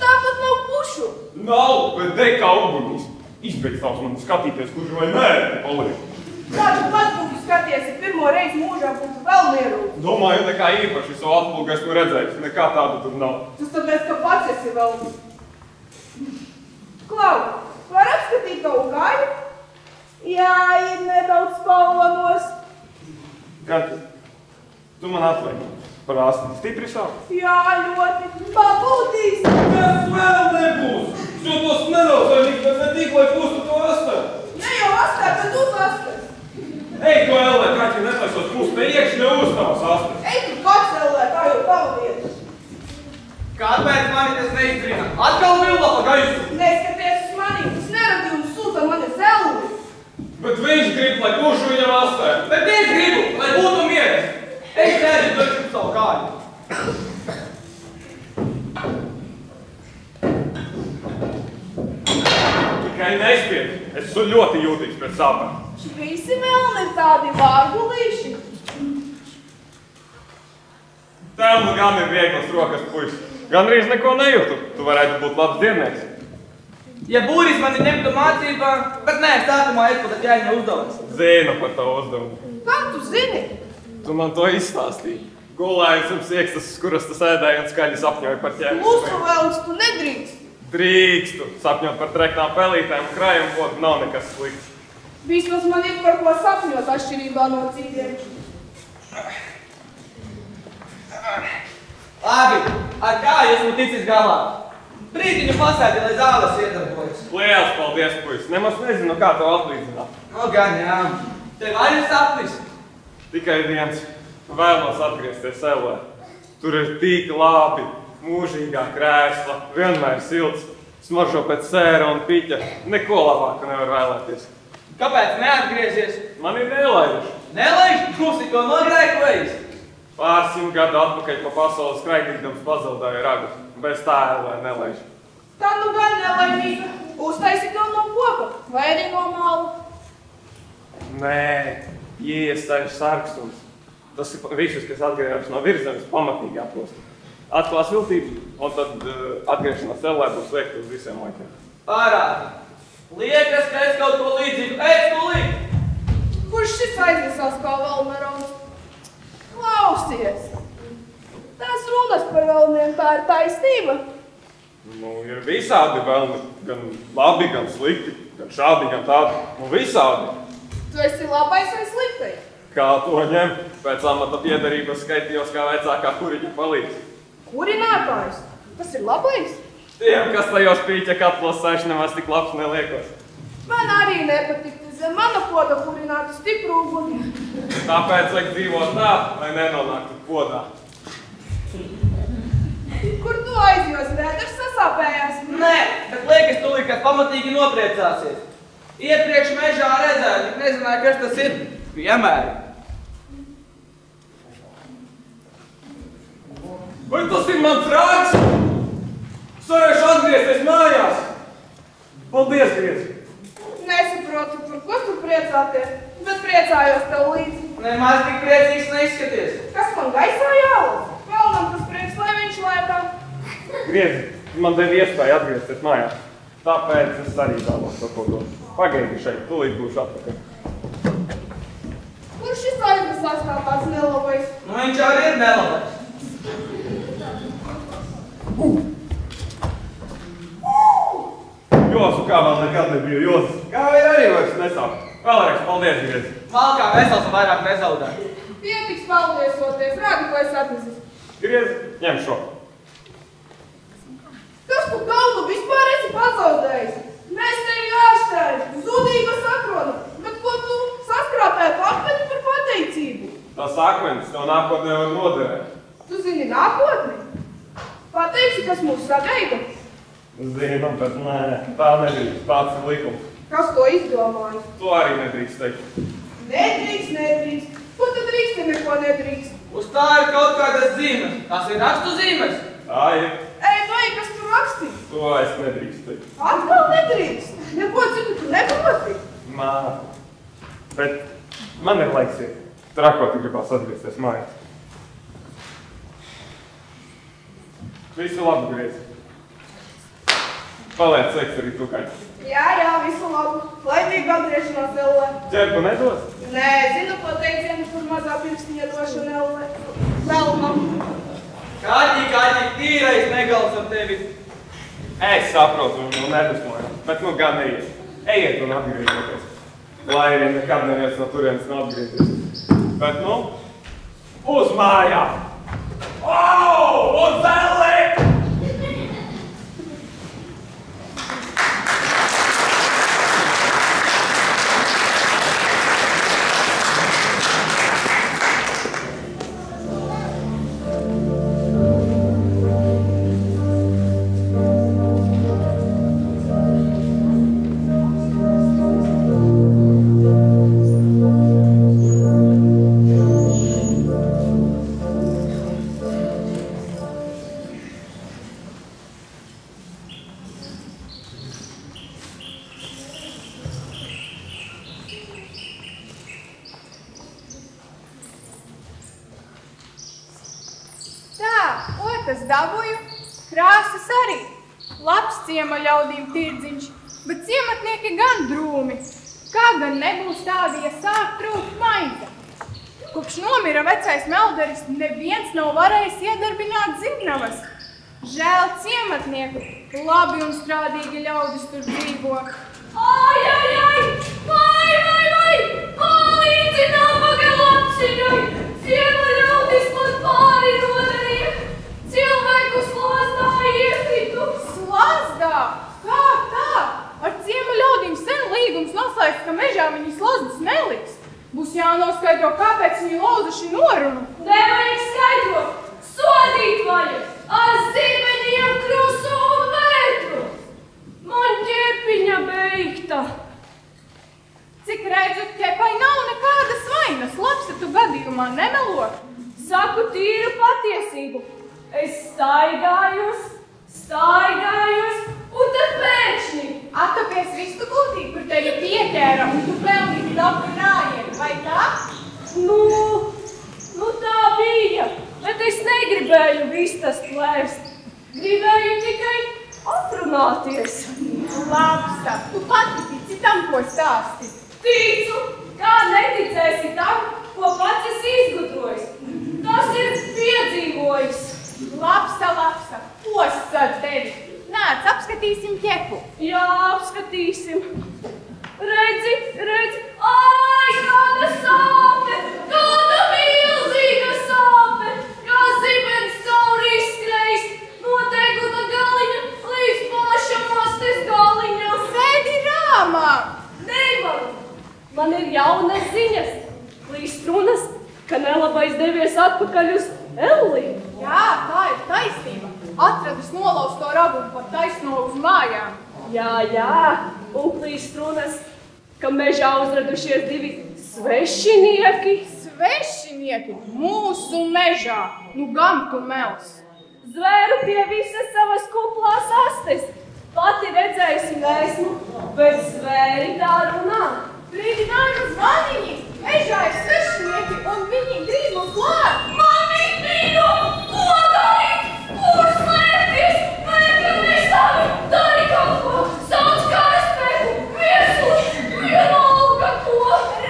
Tāpat nav pušu. Nav, bet deg kā ugunis. Izbeidz tavs man skatīties, kurš vai nē, paliek. Kādu pat būtu skaties, ja pirmo reizi mūžā būtu vēl mierūs. Domāju, nekā īpaši savu atpulgu esmu redzējis. Nekā tādu tur nav. Tas tāpēc, ka pats esi vēl. Klau, var apskatīt tavu kāju? Jā, ir nedaudz spalvanos. Kāds? Tu man atvaino par asti. Stipri sāp? Jā, ļoti. Papūtīs. Kas vēl nebūs? Jo tos nedaudz, bet ne tik, lai pustu to astē. Ne jau astē, bet uz astē. Ej, ko ellē, kaķi netaisot pust, ne iekš, ne uz tavas astē. Ej, tu pats ellē, tā jau tava vieta. Kāpēc mani tas neizbrīna? Atkal vilna pa gaisu. Neskaties uz mani, tas neradīja un sūta mani zelvi. Bet viņš grib, lai pušu viņam astē. Bet es gribu, lai būtu mieres. Ej, sēdi, došu savu kāju. Tikai neizspied. Es esmu ļoti jūtīgs pēc sāpēm. Visi vēl ir tādi vārgulīši. Tev nu gan ir vieglas rokas, puisis. Gandrīz neko nejūtu. Tu varētu būt labs diennieks. Ja būris mani ņemtu mācībā, bet nē, sākumā es pat ķēņa uzdevums. Zinu par tavu uzdevumu. Kā tu zini? Tu man to izstāstīji. Gulējums un siekstas, kuras tu sēdēji un skaļi sapņoji par ķēmi. Mūsu vēlns tu nedrīkst. Drīkstu. Sapņot par trektām pelītēm un krājiem potu nav nekas slikts. Vismaz man ir par ko sapņot atšķirībā no citiem. Labi, ar kāju esmu ticis galā. Brītiņu pasēdi, lai zāles iedarbojas. Liels paldies, puisis. Nemaz nezinu, kā tev atlīdzināt. No gan, jā. Tev arī sapnis. Tikai viens. Vēlos atgriezties ellē. Tur ir tik labi. Mūžīgā krēsla. Vienmēr silts. Smaržo pēc sēra un piķa. Neko labāku nevar vēlēties. Kāpēc neatgriezies? Man ir nelaiž. Nelaiž, krusi to nogrēkojis. Pārsimt gadu atpakaļ pa pasaules skraidīdams pazaudāju ragu. Bez tā ellē nelaiž. Tā nu gan nelaimīga. Uztaisi to no koka, vai arī no māla. Nē, iestāju sarkstums. Tas ir visus, kas atgriežas no virzemes, pamatīgi aprost. Atklās viltību, un tad atgriešanās ellē būs veikta uz visiem laikiem. Pārādi. Liekas, ka es kaut ko līdzīgu. Es tūlīt šis aiznesās kā velnerauns. Klausies! Tās runas par velniem, tā ir taisnība. Nu, ir visādi velni, gan labi, gan slikti, gan šādi, gan tādi. Nu, visādi. Tu esi labais vai sliktais? Kā to ņem? Pēc amata piedarības skaitījos kā vecākā kuriņa palīdz. Kurinātājs? Tas ir labais? Tiem, kas tajos pīķa katlos sēž, nemaz tik labs neliekos. Man arī nepatiktu zem mana poda kurinātu stipru uguni. Tāpēc vajag dzīvot tā, lai nenonāktu podā. Kur tu aizjos, vēders sasāpējās? Nē, bet liekas tūlīt, kad pamatīgi nopriecāsies. Iepriekš mežā redzēju, tik nezināju, kas tas ir. Piemēri. Vai tas ir mans rāds? Es varēšu atgriezties mājās. Paldies, Griezi. Nesaprotu, par ko tu priecāties, bet priecājos tev līdzi. Nemaz tik priecīgs neizskaties. Kas man gaisā jālūdz? Pelnam tas prieks, lai viņš lēkā. Griezi, man deva iespēju atgriezties mājās. Tāpēc es arī vēlos to ko dot. Pagaidi šeit, tūlīt būšu atpakaļ. Kur šis aiznesās kā tāds nelabais? Nu, viņš arī ir nelabais. Josu, kā vēl nekad nebiju Josu. Kā ir arī vairs nesāp. Vēlreiz, paldies, Griezi. Malkā vesels un vairāk nezaudē. Pietiks paliesoties, rādi, ko es atnesis. Griezi, ņem šo. Kas tu galvu vispār esi pazaudējis? Mēs tevi ārstēji, zudība sakrona, bet ko tu saskrāpētu akmeni par pateicību? Tas akmenis tev nākotnē var noderēt. Tu zini nākotni? Pateiksi, kas mūs sagaida? Zinu, bet nē, tā nedrīkst, tāds ir likums. Kas to izdomājis? To arī nedrīkst teikt. Nedrīkst. Ko tad drīkst, ja neko nedrīkst? Uz tā ir kaut kādas zīmes. Tas ir rakstu zīmes. Tā ir. Ej, vai, kas tu raksti? To es nedrīkst teikt. Atkal nedrīkst. Neko citu tu neproti. Bet man ir laiks iet. Trakoti gribās atgriezties mājās. Visu labu, Griezi. Paliec sveiks arī tu, Kaļ. Jā, visu labu. Laimīgu atgriešanos ellē. Ķerpu nedos? Nē, zinu, ko teicienu, kur mazā pirkstiņa došana ellē. Velnam. Kaķi, tīrais negals ar tevi. Es saprotu un nedusmoju, bet nu gan neies. Ejiet un atgriežoties. Lai arī nekad neviens no turienes nav atgriezies. Bet nu, uz mājām! Uz zeli! Dabūju, krāsas arī. Labs ciema ļaudīm tirdziņš, bet ciematnieki gan drūmi. Kā gan nebūs tādi, ja sāk trūkt maize? Kopš nomira vecais melderis, neviens nav varējis iedarbināt zirnavas. Žēl ciematnieku, labi un strādīgi ļaudis tur dzīvo. Ai! Vai! Palīdzi nabaga lapsiņai! Ciema ļaudis man pāri nodarīja! Cilvēku slazdā iefitu! Slazdā? Kā tā? Ar ciema ļaudīm sen līgums noslēgts, ka mežā viņi slazdas neliks. Būs jānoskaidro, kāpēc viņi lauzuši norunu. Nevajag skaidrot! Sodīt vajag! Ar zirmeņiem krusu un vētru! Man ķepiņa beigta! Cik redzu, ķepai nav nekādas vainas. Labs, tu gadījumā nemelo. Saku tīru patiesību. Es staigājos, un tad pēkšņi. Attopies vistu gultī, kur tevi pieķēra, un tu pelnīti dabru rājienu, vai tā? Nu tā bija, bet es negribēju vistas plēst. Gribēju tikai aprunāties. Labs, tu pati tici tam, ko stāsti. Ticu, Kā neticēsi tam, ko pats esi izgudrojis? Tas ir piedzīvojis. Lapsa, posts ar tevi. Nāc, apskatīsim ķepu. Jā, apskatīsim. Redzi, ai, kāda sāpe, kāda milzīga sāpe, kā zibens cauri izskrējis, no deguna galiņa līdz pašam astes galiņam. Sēdi rāmā. Nevaru. Man ir jaunas ziņas. Līdz runas, ka nelabais devies atpakaļ uz Elliju. Jā, tā ir taisnība. Atradus nolausto ragu un pat taisno uz mājām. Jā, un līdz runas, ka mežā uzradušies divi svešinieki. Svešinieki mūsu mežā. Nu gan tu mels. Zvēru pie visas savas kuplās astes. Pati redzējusi neesmu, bet zvēri tā runā. Brīdinājumu zvaniņi. Mežā ir svešinieki un viņi grib mums klāt. Mami, mīļo, ko darīt? Kur slēpties? Mēģi nestāvi, dari kaut ko, sauc karaspēku, viesuli, vienalga ko.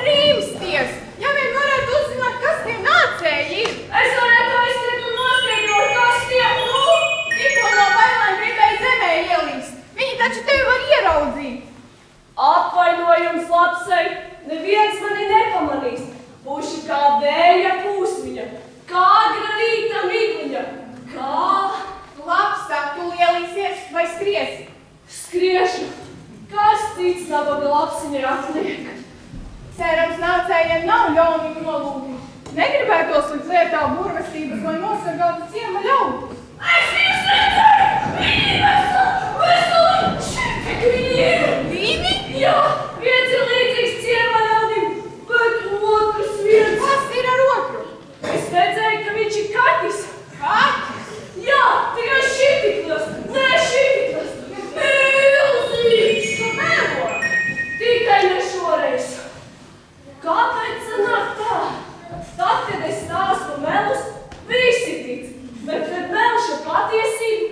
Rīmsties, ja vien varētu uzzināt, kas tie nācēji ir. Es varētu aiztiet un noskaidrot, kas tie, Tikko no bailēm gribēja zemē ielīst. Viņi taču tevi var ieraudzīt. Atvainojums lapsei, neviens mani nepamanīs. Būšu kā vēja pūsmiņa, kā agra rīta migliņa, kā... Lapsa, tu lielīsies vai skriesi? Skriešu. Kas cits nabaga lapsiņai atliek? Cerams, nācējiem nav ļauni nolūki. Negribētos līdz lietā burvestības, lai nosargātu ciema ļaudis. Es viņus redzēju! Viņi veseli! Šeit viņi ir! Divi? Jā, viens ir līdzīgs ciema ļaudim, bet otrs viens... Kas ir ar otru? Es redzēju, ka viņš ir kaķis. Kaķis? Jā, tikai šitiklas, ne šitiklas, milzīgs. Tu melo? Tikai ne šoreiz. Kāpēc sanāk tā? Tad, kad es stāstu melus, visi tic, bet kad melša patiesību,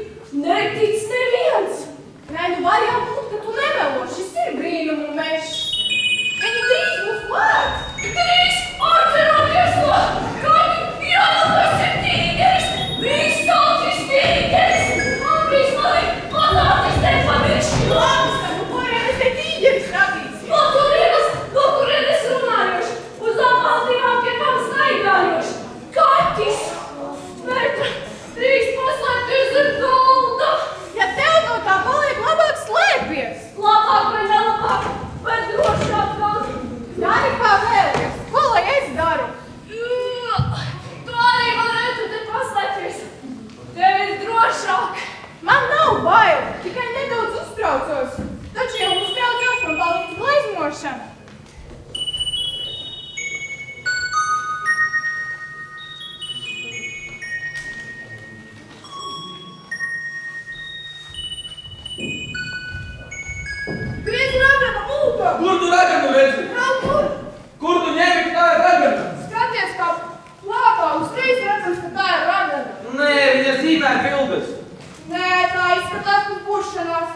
netic neviens. Nē, nu var jau būt, ka tu nemelo. Šis ir brīnumu mežs. Viņi drīz mūs klāt. Drīz atceroties no kaķi, jā, tas ir tīgeris, viņš saucis tīgeris. Ambrīs mani, atnācis nepamiršķi. Lapsa, nu kurienes te tīģeris radīsies? No kurienes runājoši, uz apmaldījām pie kam staigājoši. Kaķis! Bet drīz paslēpties ar galda. Ja tev no tā paliek, labāk slēpies. Labāk vai nelabāk, bet drošāk galda. Dari kā vēlies. Ko lai es daru? Tu arī varētu te paslēpties. Tev ir drošāk. Man nav bail, tikai nedaudz uztraucos. Taču jau uztraucos, man palīdz glaizmošana. Griezi ragana mūka! Kur tu raganu redzi? Nav kur! Kur tu ņemi, ka tā ir ragana? Skaties, kā plāpā uzreiz redzams, ka tā ir ragana. Nē, viņa zīmē bildes. Nē, tā izskatās pēc buršanās.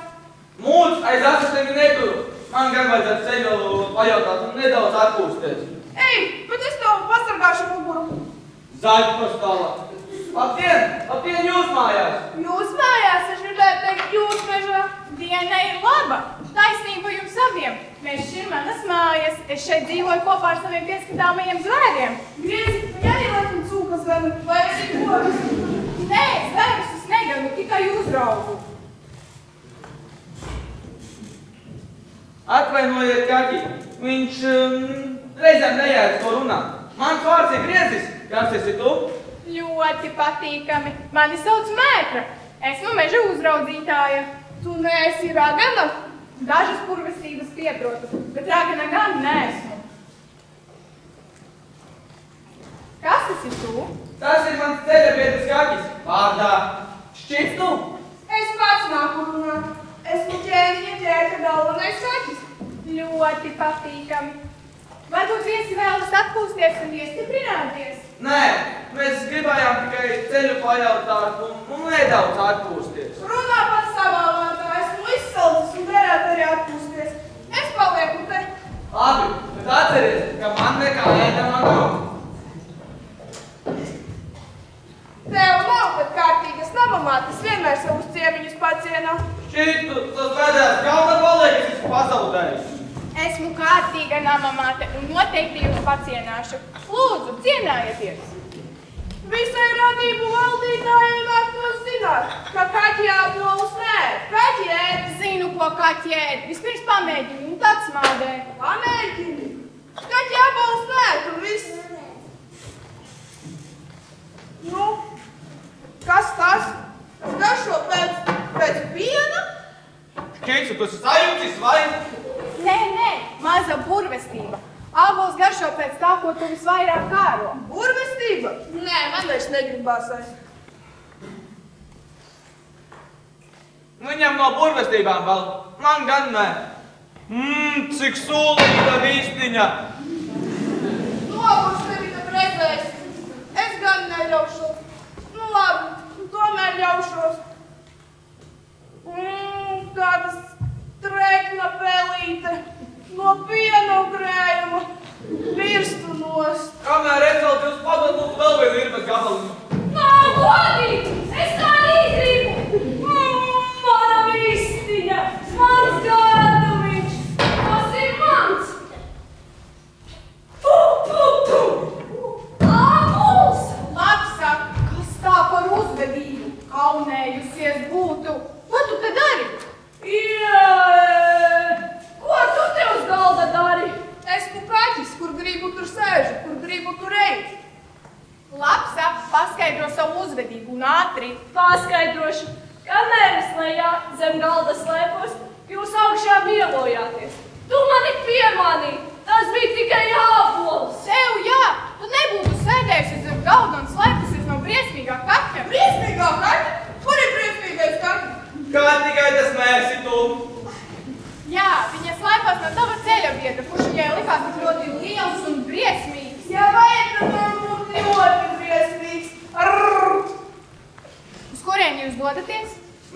Mūc, aiz acis tevi neturu. Man gan vajadzētu ceļu pajautāt un nedaudz atpūsties. Ej, bet es tev pasargāšu muguru. Zaļi pastāvā. Labdien jūs mājās. Jūs mājās, es gribēju teikt, jūs mežā. Diena ir laba. Taisnība jums abiem. Mežs ir manas mājas. Es šeit dzīvoju kopā ar saviem pieskatāmajiem zvēriem. Griezi, viņi arī laikam cūkas ganu, vai arī kokas? Nē, zvērus es neganu, tikai uzraugu. Atvainojiet, kaķi. Viņš reizēm nejēdz to runāt. Mans vārds ir Griezis. Kas esi tu? Ļoti patīkami. Mani sauc Mētra. Esmu meža uzraudzītāja. Tu neesi ragana? Dažas burvestības pieprotu, bet ragana gan neesmu. Kas tas ir tu? Tas ir mans ceļabiedrs kaķis. Vārdā Šķits tu? Es pats nāku runāt. Esmu ķēniņa galvenais kaķis. Ļoti patīkami. Varbūt viesi vēlas atpūsties un iestiprināties? Nē, mēs gribējām tikai ceļu pajautāt un nedaudz atpūsties. Runā pats savā vārdā. Esmu izsalcis un varētu arī atpūsties. Es palieku te. Labi, bet atceries, pazaudējis. Esmu kārtīga namamāte un noteikti jūs pacienāšu. Lūdzu, cienājieties. Visai radību valdītājai var to zināt, ka kaķi ābolus ēd. Kaķi ēd. Zinu, ko kaķi ēd. Vispirms pamēģini un tad smādē. Pamēģini. Kaķi ābolus ēd un viss. Nu, kas tas? Garšo pēc piena? Šķiet, tu esi sajūcis, vai? Nē, maza burvestība. Ābols garšo pēc tā, ko tu visvairāk kāro. Burvestība? Nē, man vairs negribās aiz. Viņam no burvestībām vēl. Man gan nē. Cik sulīta vistiņa. Noburs tevi tad redzēs. Es gan neļaušos. Nu labi, tomēr ļaušos. Kādas trekna pelīte. No piena krējuma mirstu nost. Kamēr Ecel, jūs padod lūk vēl vienu irbas gabaliņu. Nav godīgi! Es tā negribu! Mana vistiņa! Mans gārdumiņš! Tas ir mans! Ābols! Lapsak, kas tā par uzvedību? Kaunējusies būtu. Ko tu te dari? Ko tu te uz galda dari? Esmu kaķis, kur gribu tur sēžu, kur gribu tur eju. Lapsak, paskaidro savu uzvedību un ātri. Paskaidrošu, kamēr es lejā zem galda slēpos, jūs augšā mielojāties. Tu mani piemanīji, tas bija tikai ābols. Tev jā, tu nebūtu sēdējusi zem galda un slēpusies no briesmīgā kaķa. Briesmīgā kaķa? Kur ir briesmīgais kaķis? Kā tikai tas mēsi tu? Jā, viņa slēpās no tava ceļa biedra, kurš viņai likās tik ļoti liels un briesmīgs. Ja vajag, tad var būt ļoti briesmīgs. Uz kurien jūs dodaties?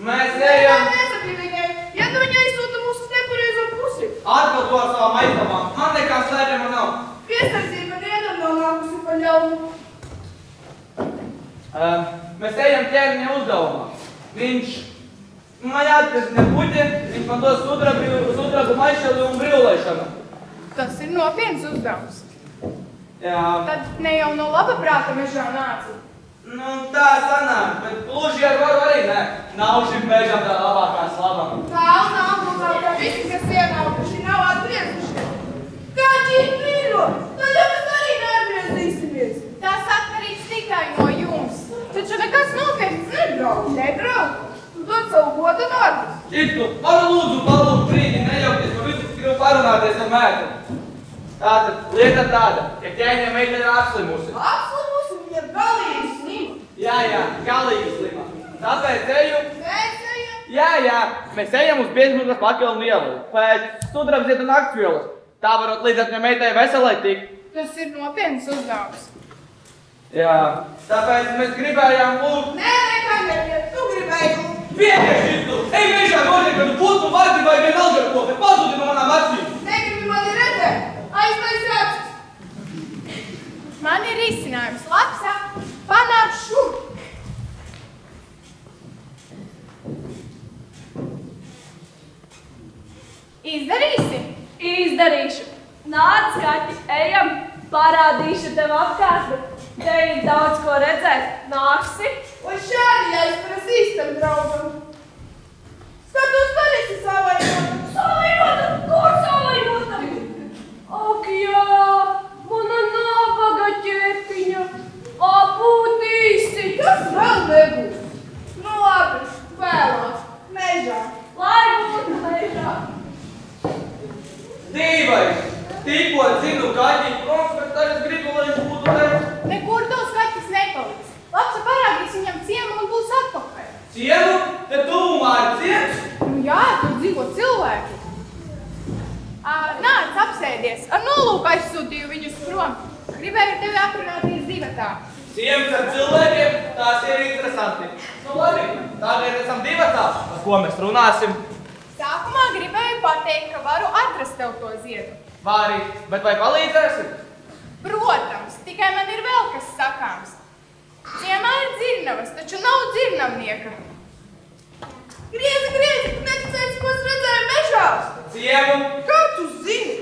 Mēs ejam. Nesaki viņai, ja tu viņai sūta mūs uz nepareizo pusi. Atgal to ar savām aizdomām. Man nekā slēpjama nav. Piesardzība vienam nav nākusi pa ļaunu. Mēs ejam ķērniņa uzdevumā. Viņš man jāatpazina puķi, viņš man dos sudrabu maišeli un brīvlēšanu. Tas ir nopietns uzdevums. Jā. Tad ne jau no laba prāta mežā nāci. Nu, tā sanāk, bet gluži ar varu arī ne. Nav šim mežam tā labākā slava. Nav, ka visi, kas ienākuši, nav atgriezušies. Kaķi ir mīļo, tad jau mēs arī neatgriezīsimies. Tas atkarīgs tikai no jums. Taču nekas nopietns nebrauc. Tu dod savu godu darbu. Čitu, varu lūdzu palūkt brīdi, nejaukties, ka visu gribu parunāties ar mētru. Tātad lieta tāda, ka ķēņa meitene ir apslimusi. Apslimusi, viņa ir galīgi slima. Jā, galīgi slima. Tāpēc eju. Mēs ejam. Jā, mēs ejam uz Biezmugas pakalnu ielu. Pēc sudrabzieta naktsvielas. Tā varot līdzēt viņai meitai veselai tikt. Tas ir nopietns uzdevums. Jā, tāpēc mēs gribējām lūgt. Nē, kaņģeriet, tu gribēji lūgt. Vienkārši tu! Ej mežā notiek, ka tu būtu vārdi vai vienalga ko, bet pazudi no manām acīm. Negribi mani redzēt. Aiztais acis. Man ir risinājums. Lapsā, panāc šurp. Izdarīsi? Izdarīšu. Nāc, kaķi, ejam, parādīšu tev apkārt. Te ir daudz ko redzēt. Nāksi? Un šādi jāizprasīs tam draugam. Skatos, tur esi savainota. Savainota? Kur savainota? Ak, jā, mana nabaga ķepiņa. Apūtīsi. Tas vēl nebūs. Nu labi, vēlāk. Mežā. Lai būtu mežā. Dīvais! Tikko zinu kaķi, protams, bet tagad gribu, lai viņš būtu te. Nekur tos kaķis nepaliks. Lapsa parādīs viņam ciemu un būs atpakaļ. Ciemu? Te tuvumā ir ciems? Nu jā, tur dzīvo cilvēki. Nāc, apsēdies. Ar nolūku aizsūtīju viņus prom. Gribēju tevi aprunāties divatā. Ciems ar cilvēkiem, tās ir interesanti. Nu labi, tagad esam divatā. Par ko mēs runāsim? Sākumā gribēju pateikt, ka varu atrast tev to ziedu. Vari, bet vai palīdzēsi? Protams, tikai man ir vēl kas sakāms. Ciemā ir dzirnavas, taču nav dzirnavnieka. Griezi, tu neticēsi, ko es redzēju mežā? ciemu? Kā tu zini?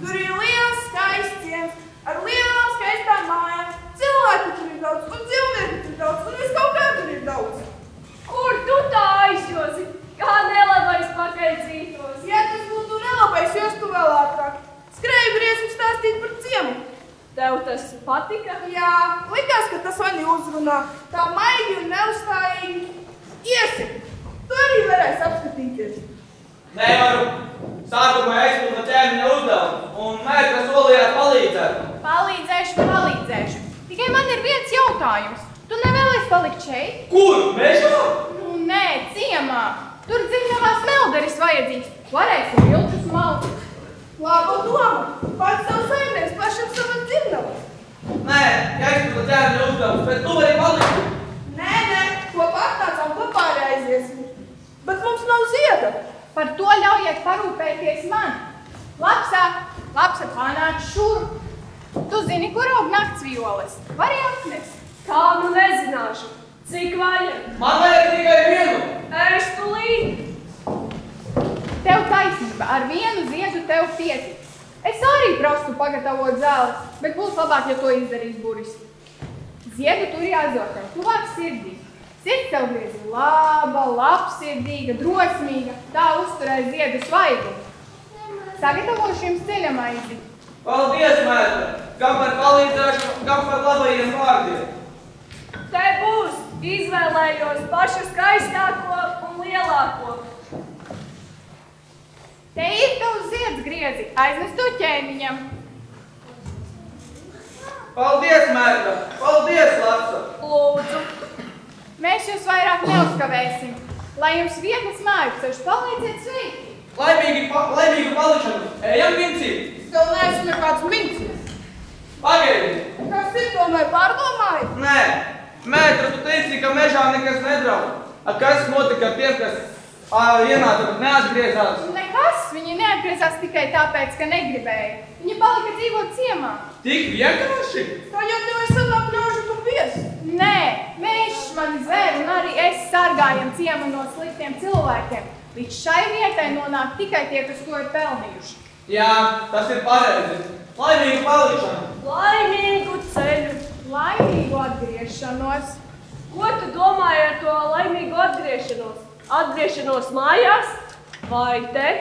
Tur ir liels, skaists ciems, ar lielām, skaistām mājām. Cilvēku tur ir daudz, un dzīvnieku tur ir daudz, un viss kaut kā tur ir daudz. Kur tu tā aizjosi? Kā nelabais pakaidzītos? Ja tas būtu nelabais, jos tu vēl ātrāk. Skrēju briesmu stāstīt par ciemu. Tev tas patika? Jā, likās, ka tas mani uzrunā. Tā maigi un neuzstājīgi. Iesim, tu arī varēsi apskatīties. Nevaru. Sākumā aizpilda ķēniņa uzdevumu, un mētra solījās palīdzēt. Palīdzēšu. Tikai man ir viens jautājums. Tu nevēlies palikt šeit? Kur? Mežā? Nu, nē, ciemā. Tur dziļamās melderis vajadzīgs. Varēsim viltus malku. Laba doma. Pats savs saimnieks, pašam savas dzirnavas. Nē, aizpilda ķēniņa uzdevums, bet tu vari palikt. Nē, kopā atnācām, kopā arī aiziesim. Bet mums nav zieda. Par to ļaujiet parūpēties man. Lapsa, panāc šur. Tu zini, kur aug naktsvioles? Vari atnest. Kā nu nezināšu? Cik vajag? Man vajag tikai vienu. Es tulīt. Tev taisnība, ar vienu ziedu tev pietiks. Es arī prastu pagatavot zāles, bet būs labāk, ja to izdarīs Buris. Ziedu tur jāzokam, tuvāk sirdī. Sirds tev griezi laba, labsirdīga, drosmīga, tā uzturē ziedu svaigumu. Sagatavošu jums ceļamaizi. Paldies, mētra. Gan par palīdzēšanu, gan par labajiem vārdiem. Te būs. Izvēlējos pašu skaistāko un lielāko. Te ir tavs zieds griezi. Aiznes to ķēniņam. Paldies, mētra. Paldies, Lapsa. Lūdzu. Mēs jūs vairāk neuzkavēsim. Lai jums vieglas māju ceļš, palīdziet sveiki. Laimīgu palikšanu. Ejam, Mincī. Tev neesmu nekāds mincīs. Pagaidi. Kas ir tomēr pārdomāji? Nē. Mētra, tu teici, ka mežā nekas nedraud. Kas notika ar tiem, kas ienāca, bet neatgriezās? Nekas, viņi neatgriezās tikai tāpēc, ka negribēja. Viņi palika dzīvot ciemā. Tik vienkārši? Tā jau tev esam apļaužu tu pies. Nē, mēs, mani zvēri un arī es sargājam ciemu no sliktiem cilvēkiem. Līdz šai vietai nonāk tikai tie, kas to ir pelnījuši. Jā, tas ir pareizi. Laimīgu palikšanu. Laimīgu ceļu. Laimīgu atgriešanos. Ko tu domāji ar to laimīgu atgriešanos? Atgriešanos mājās? Vai te?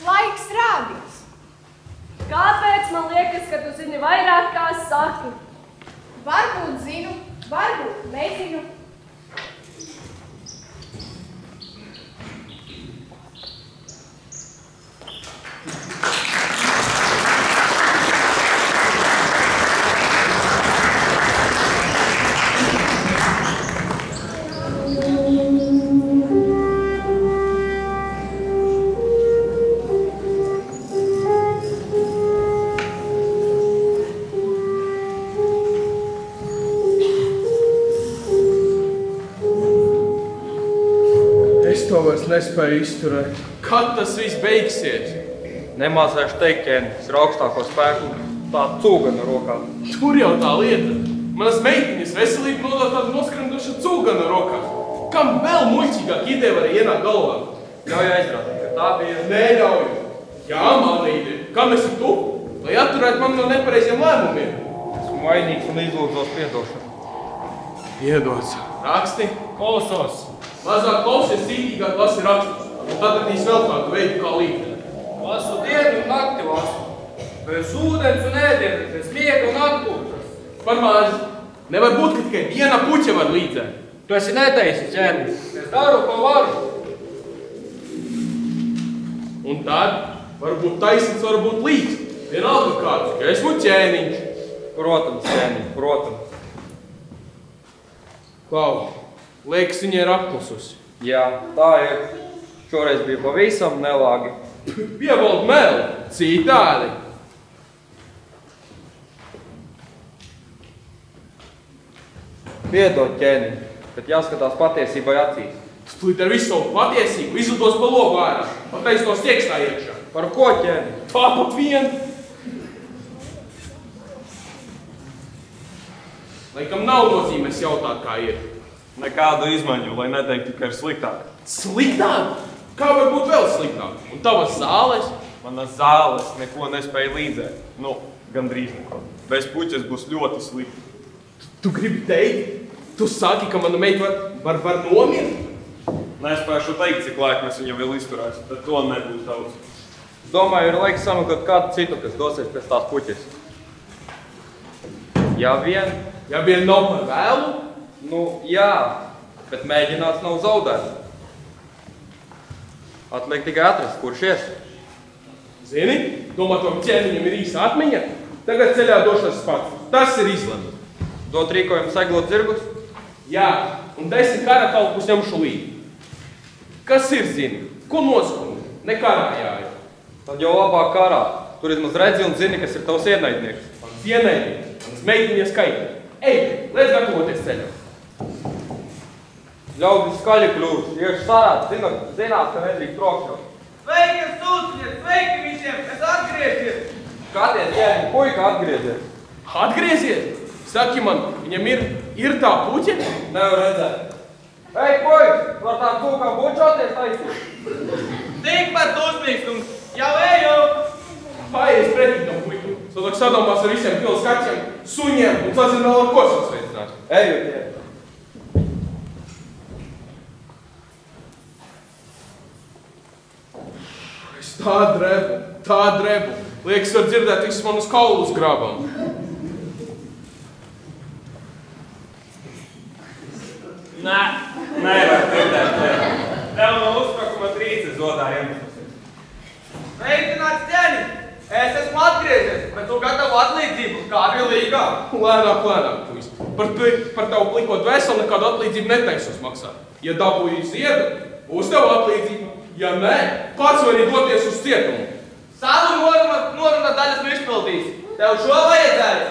Laiks rādīs. Kāpēc man liekas, ka tu zini vairāk kā saki? Varbūt zinu, varbūt nezinu. Nespēju izturēt. Kad tas viss beigsies? Nemācēšu teikt, ķēnis ir augstāko spēku tā cūgana rokā. Tur jau tā lieta. Manas meitiņas veselību nodot tādu noskrandošu cūgana rokās. Kam vēl muļķīgāk ideja varēja ienākt galvā? Ļauj aizrādīt, ka tā bija... Neļauju. Jā, mana ideja. Kam esi tu? Lai atturētu mani no nepareiziem lēmumiem. Esmu vainīgs un izlūdzos piedošanu. Piedots. Raksti? Klausos. Mazāk klausies, cītīgāk lasi rakstus. Un tad atīs vēl kādu veidu kā līderi. Lasu dienu un nakti lasu. Bez ūdens un ēdienu, bez miega un atpūtas. Par maz. Nevar būt, ka tikai viena puķa var līdzēt. Tu esi neteisi, ķēnis. Es daru, ko varu. Un tad var būt taisns, var būt līdz. Vienalga kāds, ka esmu ķēniņš. Protams, ķēniņ, protams. Klau, liekas, viņa ir apklususi. Jā, tā ir. Šoreiz bija pavisam nelāgi. Pievald meli, citādi. Piedod, ķēniņ, bet jāskatās patiesībai acīs. Tu tūlīt ar visu savu patiesību izlidos pa logu ārā, pataisnos iekšā iekšā. Par ko, ķēniņ? Pat vien. Laikam nav nozīmes jautāt, kā ir. Nekādu izmaiņu, lai neteiktu, ka ir sliktāk. Sliktāk? Kā var būt vēl sliktāk? Un tavas zāles? Manas zāles neko nespēja līdzēt. Nu, gandrīz neko. Bez puķes būs ļoti slikti. Tu gribi teikt? Tu saki, ka mana meita var nomirt? Nespēšu teikt, cik laika mēs viņam vēl izturēs, tad to nebūs daudz. Domāju, ir laiks sameklēt kādu citu, kas dosies pēc tās puķes. Ja vien nav par vēlu? Nu, jā, bet mēģināts nav zaudēt. Atliek tikai atrast, kurš ies. Zini, domā, tom ķēniņam ir īsa atmiņa? Tagad ceļā došas pats. Tas ir izlemts. Dot rīkojumu seglot zirgus? Jā, un 10 karakalpus ņemšu līdzi. Kas ir zini? Ko noskumu? Ne karā jāja. Tad jau labāk karā. Tur vismaz redzi un zini, kas ir tavs ienaidnieks. Mans ienaidnieks, mans meitiņa skaita. Ej, liec gatavoties ceļā. Ļaudis skaļi kļūst, ieši sarāt, zināt, ka nedrīkst trokšot. Sveiki, sūciņiet, sveiki visiem, es atgriezies! Skaties, ķēniņ, puika atgriezies. Atgriezies? Saki man, viņam ir tā puķe? Nevar redzēt. Ej, puika, var tām cūkām bučoties taisīt? Tikpat uzmīgstums, jau eju! Paies pretī tam puiku. Sadāk sadomās ar visiem pils kaķiem, suņiem un sazin vēl ar ko sasveicināt. Eju, tie. Es tā drebu. Liekas, var dzirdēt visus manus kaulus grābām. Nē, nevar dzirdēt. Tev no uzbrakuma trīces zodā iemetusi. Sveicināts ķēni! Es esmu atgriezies, bet tu gatavu atlīdzību, kā arī līgā. Lēnāk, puisi. Par tavu pliko dvēseli nekādu atlīdzību netaisos maksāt. Ja dabūji ziedu, būs tev atlīdzība. Ja nē, pats vari doties uz cietumu. Savu noruna daļas nu izpildīs. Tev šo vajadzēja?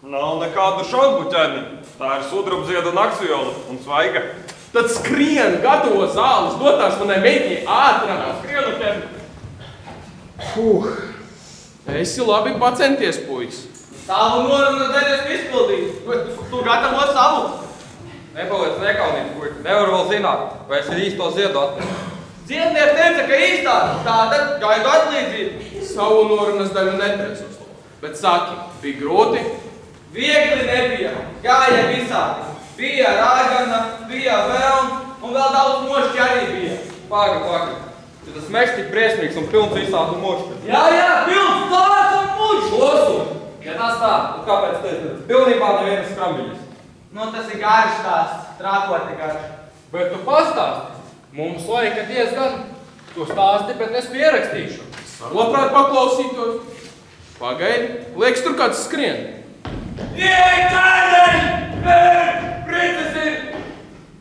Nav nekādu šaubu, ķēni. Tā ir sudrabzieda un aksjola un svaiga. Tad skrien, gatavo zāles, dotās manai meitiņai ātrāk. Skrienu, ķēni. Esi labi pacenties, puiks. Savu noruna daļas nu izpildīs. Tu gatavo savu. Nepaliec nekaunīgs, puika. Nevar vēl zināt, vai es ir īsto ziedu atnest. Dziednieks teica, ka īstā, tātad gaidu atlīdzību. Savu norunas daļu netaisos. Bet saki, bija grūti? Viegli nebija, gāja visādi. Bija rāgana, bija velns un vēl daudz mošķi arī bija. Pagad. Tas mešs tik briesmīgs un pilns visādu mošķi. Jā, pilns tāds un muļš. Losu! Ja tas tā, tad kāpēc teici? Pilnībā nevienas skrambiņas. Nu, tas ir garš stāsts, trākoti garš. Bet tu pastāsti. Mums laika diezgan. Tu stāsti, bet es pierakstīšu. Labprāt paklausītos. Pagaidi, liekas, tur kāds skrien. Jej, ķēniņ! Princesi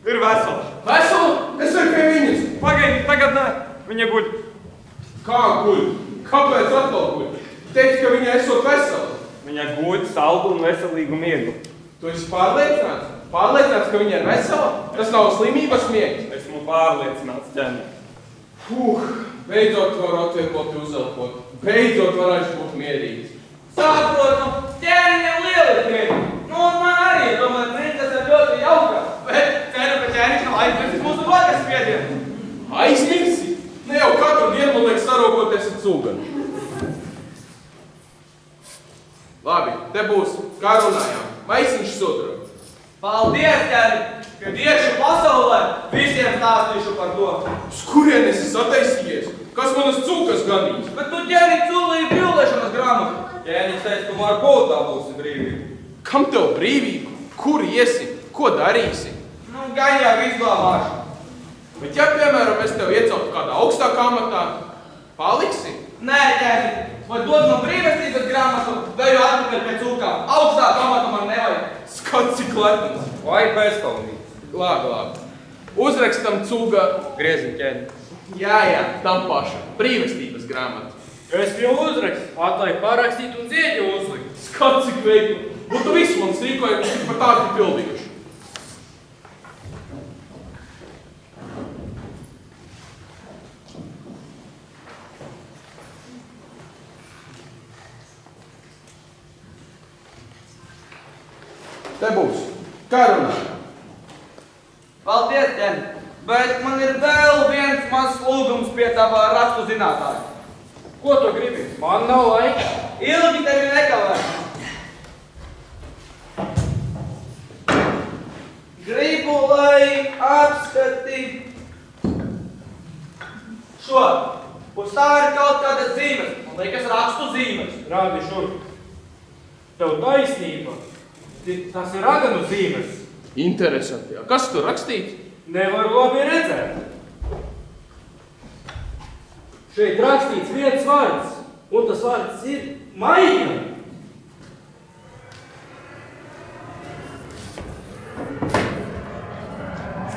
ir vesela. Vesela? Es varu pie viņas. Pagaidi, tagad nē. Viņa guļ. Kā guļ? Kāpēc atkal guļ? Teici, ka viņa esot vesela. Viņa guļ saldu un veselīgu miegu. Tu esi pārliecināts? Pārliecināts, ka viņa ir vesela? Tas nav slimības miegs. Esmu pārliecināts, ķēniņ. Beidzot varu atvieglot uzelpot. Beidzot varēšu būt mierīgs. Saprotu, ķēniņam lieliski mieļi. Nu, un man arī, tomēr princese ir ļoti jauka. Bet ceru, ka ķēniņš nav aizmirsis mūsu rokas spiedienu. Aizmirsi? Ne jau katru dienu, man liekas, saraugoties ar cūganu. Labi, te būs, kā runājām, maisiņš sudraba. Paldies, ķēniņ, kad iešu pasaulē, visiem stāstīšu par to. Uz kurien esi sataisījies? Kas manas cūkas ganīs? Bet tu ķēniņ cūlīji brīvlēšanas grāmatu. Ķēniņš teica, tu varbūt dabūsi brīvību. Kam tev brīvību? Kur iesi? Ko darīsi? Nu, gan jau izglābāšu. Bet ja, piemēram, es tev ieceltu kādā augstākā amatā, paliksi? Nē, ķēniņ, vai dod man brīvestības grāmatu, veju atpakaļ pie cūkām. Augstāku amatu man nevajag. Skats, cik lepns. Vai bezkaunīgs? Labi. Uzrakstam cūga. Grieziņ, ķēniņ. Jā, tam pašam. Brīvestības grāmatu. Es jau uzrakstu, atlaik parakstīt un zieģi uzlikt. Skats, cik veikli. Būtu visu manas rīkojumus tik par tādu pildījuši. Te būs. Kā runājam? Paldies, ķēniņ. Bet man ir vēl viens mazs lūgums pie tava rakstu zinātāja. Ko tu gribi? Man nav laika. Ilgi tevi nekavē. Gribu, lai apskati šo. Uz tā ir kaut kādas zīmes. Man liekas, rakstu zīmes. Rādi šurp. Tev taisnība. Tas ir raganu zīmes. Interesanti, jā. Kas tur rakstīts? Nevaru labi redzēt. Šeit rakstīts viens vārds, un tas vārds ir Maija.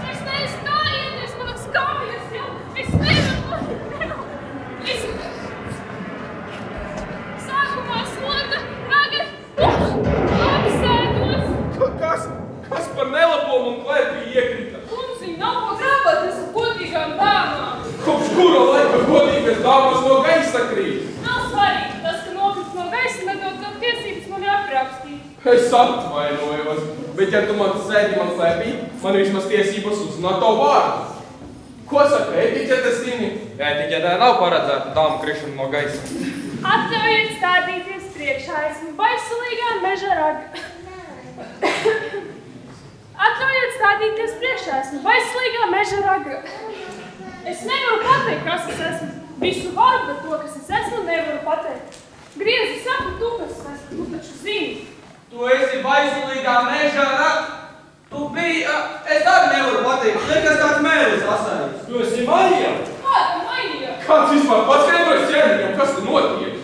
Es neizstājieties, manas kājas, jau. Es nevaru. Sākumā sloga, ragi, apsēdos. Kas par nelabumu un klēpī iekrita? Kundziņ, nav ko grābaties ar godīgām dāmām. Kopš kura laika godīgas dāmas no gaisa krīt? Nav svarīgi, tas, ka nokrīt no gaisa, nedod tev tiesības mani aprakstīt. Es atvainojos, bet ja tu man sēdi man klēpī, man vismaz tiesības uzzināt tavu vārdu. Ko saka etiķetes zini? Etiķetē nav paredzēta dāmu krišana no gaisa. Atļaujiet stādīties priekšā, esmu baisulīgā meža raga. Atļaujiet stādīties priekšā, esmu baisulīgā meža raga. Es nevaru pateikt, kas es esmu. Visu varu, bet to, kas es esmu, nevaru pateikt. Griezi, saku tu, kas es esmu, tu taču zini. Tu esi baisulīgā meža raga. Tu biji, es arī nevaru pateikt. Liekas kāds mēlis asārīs. Tu esi Maija? Kāda Maija? Kāds vispār paskaidrojas ķermeņam, kas tu notiek?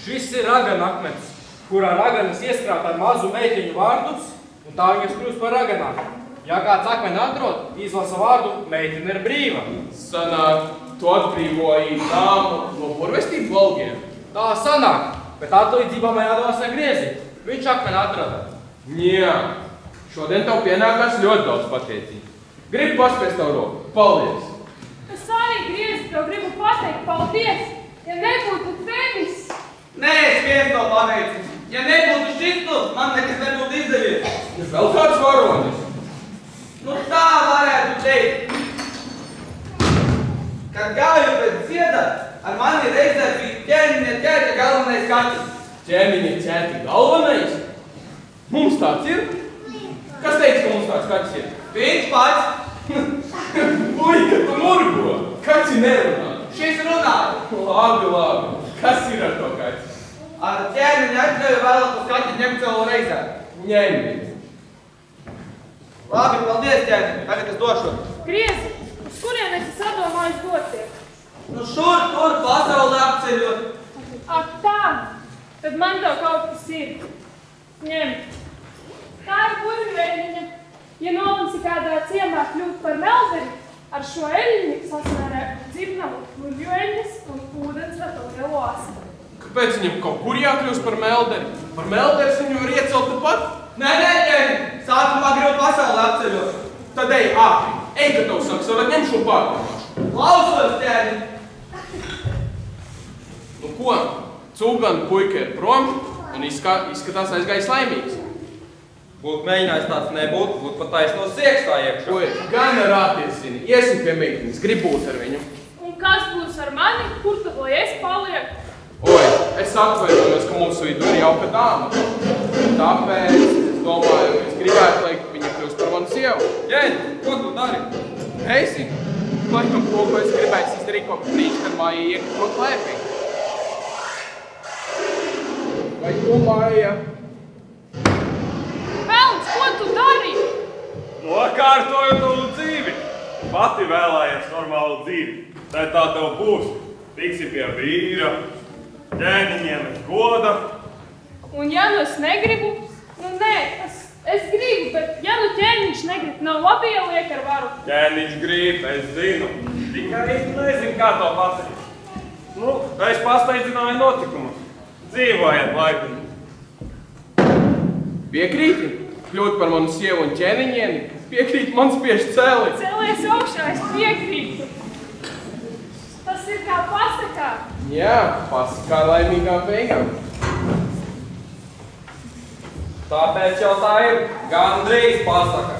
Šis ir ragana akmens, kurā raganas ieskrāt ar mazu meitiņu vārdus, un tā viņas kļūst par raganām. Ja kāds akmeni atrod, izlasa vārdu, meitene ir brīva. Sanāk, tu atbrīvoji dāmu no burvestību valgiem? Tā sanāk, bet atlīdzībā man jādavās ar Griezi. Viņš akmeni atrada. Jā, šodien tev pienākās ļoti daudz pateicības. Gribu paspēst tavu roku. Paldies! Es arī Griezi tev gribu pateikt paldies, ja nebūtu tevis. Nē, es viens to paveicu. Ja nebūtu šis tu, man nekas nebūtu izdevies. Ir vēl kāds varonis? Nu tā varētu teikt. Kad gāju pēc dziedā, ar mani reizē bija ķēniņa ķēta galvenais kaķis. Ķēniņa ķēta galvenais? Mums tāds ir? Kas teica, ka mums tāds kaķis ir? Viņš pats. Puika, tu murgo! Kaķi nerunā. Šis runāja. Labi. Kas ir ar to kaķi? Ar ķēniņa atļauju vēlētos kaķi ņemt savu reizē. Ņemni. Labi, paldies, ķēniņ. Tagad es došu. Griezi, uz kurien esi sadomājis doties? Nu šur, tur pasauli apceļot. Ak tā, tad man tev kaut kas ir. Ņem. Tā ir burvieļiņa. Ja nolemsi kādā ciemā kļūt par melderi, ar šo eļļiņu sasmērē dzirnavu burvju eļļas un ūdens ratotēlo asi. Kāpēc viņam kaut kur jākļūst par melderi? Par melderis viņu var iecelt tu pat? Nē, ķēniņ. Sākumā gribu pasauli apceļot. Tad ej ātri. Ej, ka tev saks, varat ņem šo pārdomāšu. Klausos, ķēniņ. Nu ko? Cūgana puika ir prom un izskatās aizgājis laimīgs. Būtu mēģinājis tāds nebūt, būtu pat taisno siekstā iekšā. Oi, gan rāties zini. Iesim pie meitenes, gribu būt ar viņu. Un kas būs ar mani? Kur tad lai es palieku? Oi, es atvainojos, ka mūsu vidū ir jauka dāma. Tāpēc es domāju, es gribētu, lai viņa kļūst par manu sievu. Ģēni, ko tu dari? Nezinu. Laikam to, ko es gribēju izdarīt kaut brīdī, kad Maija iekļūt no klēpī. Vai tu, Maija? Velns, ko tu dari? Nokārtoju tavu dzīvi. Pati vēlējies normālu dzīvi. Tā tā tev būs. Tiksi pie vīra, ķēniņiem goda. Un ja nu es negribu? Nu nē, es gribu, bet ja nu ķēniņš negrib, nav labi ieliek ar varu. Ķēniņš grib, es zinu. Tikai nezinu, kā to pateikt. Nu, es pasteidzināju notikumus. Dzīvojiet laiku. Piekrīti? Kļūt par manu sievu un ķēniņieni? Piekrīti man spiež cēli? Cēlies augšā, es piekrītu. Tas ir kā pasakā. Jā, pasakā laimīgām beigām. Tāpēc jau tā ir gandrīz pasaka.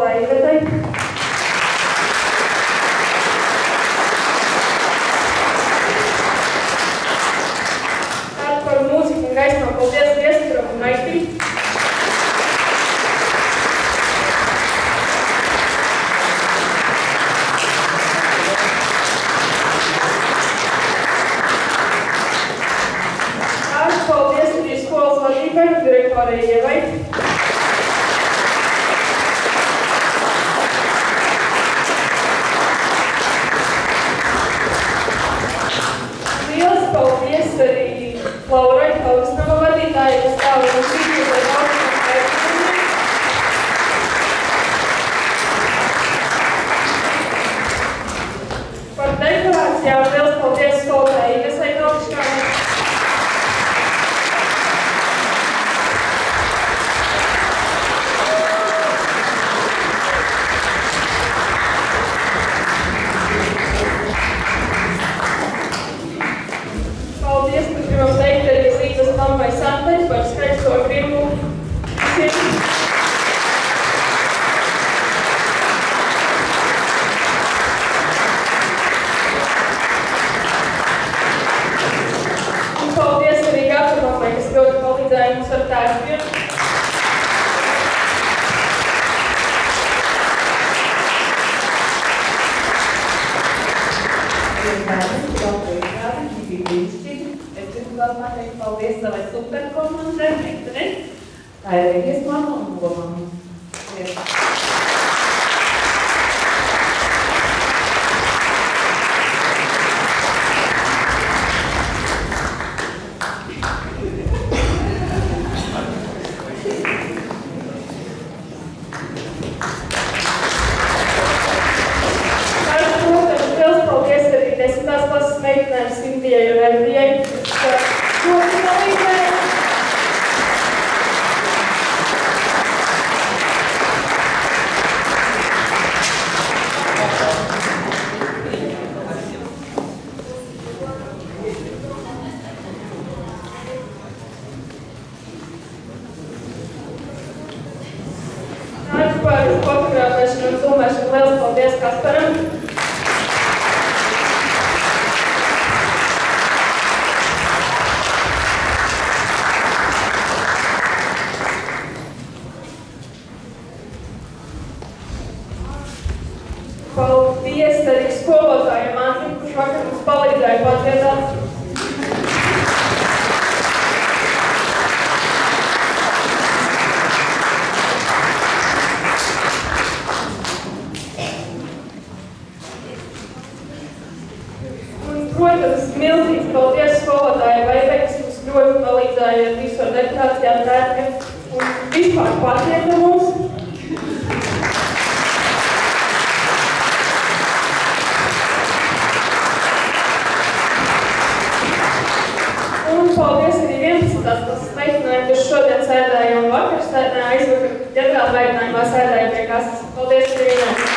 skolotājai Ivetai. Tātad par mūziku un gaismām paldies Viestram un Aitī. Paldies arī skolas vadībai un direktorai Ievai. Liels paldies arī Laurai, Kalvisnama vadītājai, kas stāv un šķīdīt, lai daudzināt aizsardzību. Par dekorācijām liels paldies skolotājai Inesai Kalviškānai. Paldies, mēs gribam teikt arī Zītas mammai Santai par skaisto gribu. Un paldies arī Gata mammai, kas ļoti palīdzēja mums ar tērpiem. Es gribu vēl pateikt paldies savai superkomandai, meitenei. Tā ir Rīgas mamma un Lomamma. Paldies arī 10. klases meitenēm Sintijai un Erdijai, kas ļoti palīdzēja. Tādu par fotografēšanu un filmēšanu liels paldies Kasparam. Paldies arī skolotājiem Andrim, kurš vakar mums palīdzēja padziedāt. Un, protams, milzīgs paldies skolotājai Vaivai, kas mums ļoti palīdzēja ar visu ar dekorācijām, tērpiem un vispār padzieda mums. Un paldies arī 11. klases meitenēm, kas šodien sēdēja un vakar sēdēja, aizvakar ģenerāla mēģinājumā sēdēja pie kases. Paldies arī viņiem!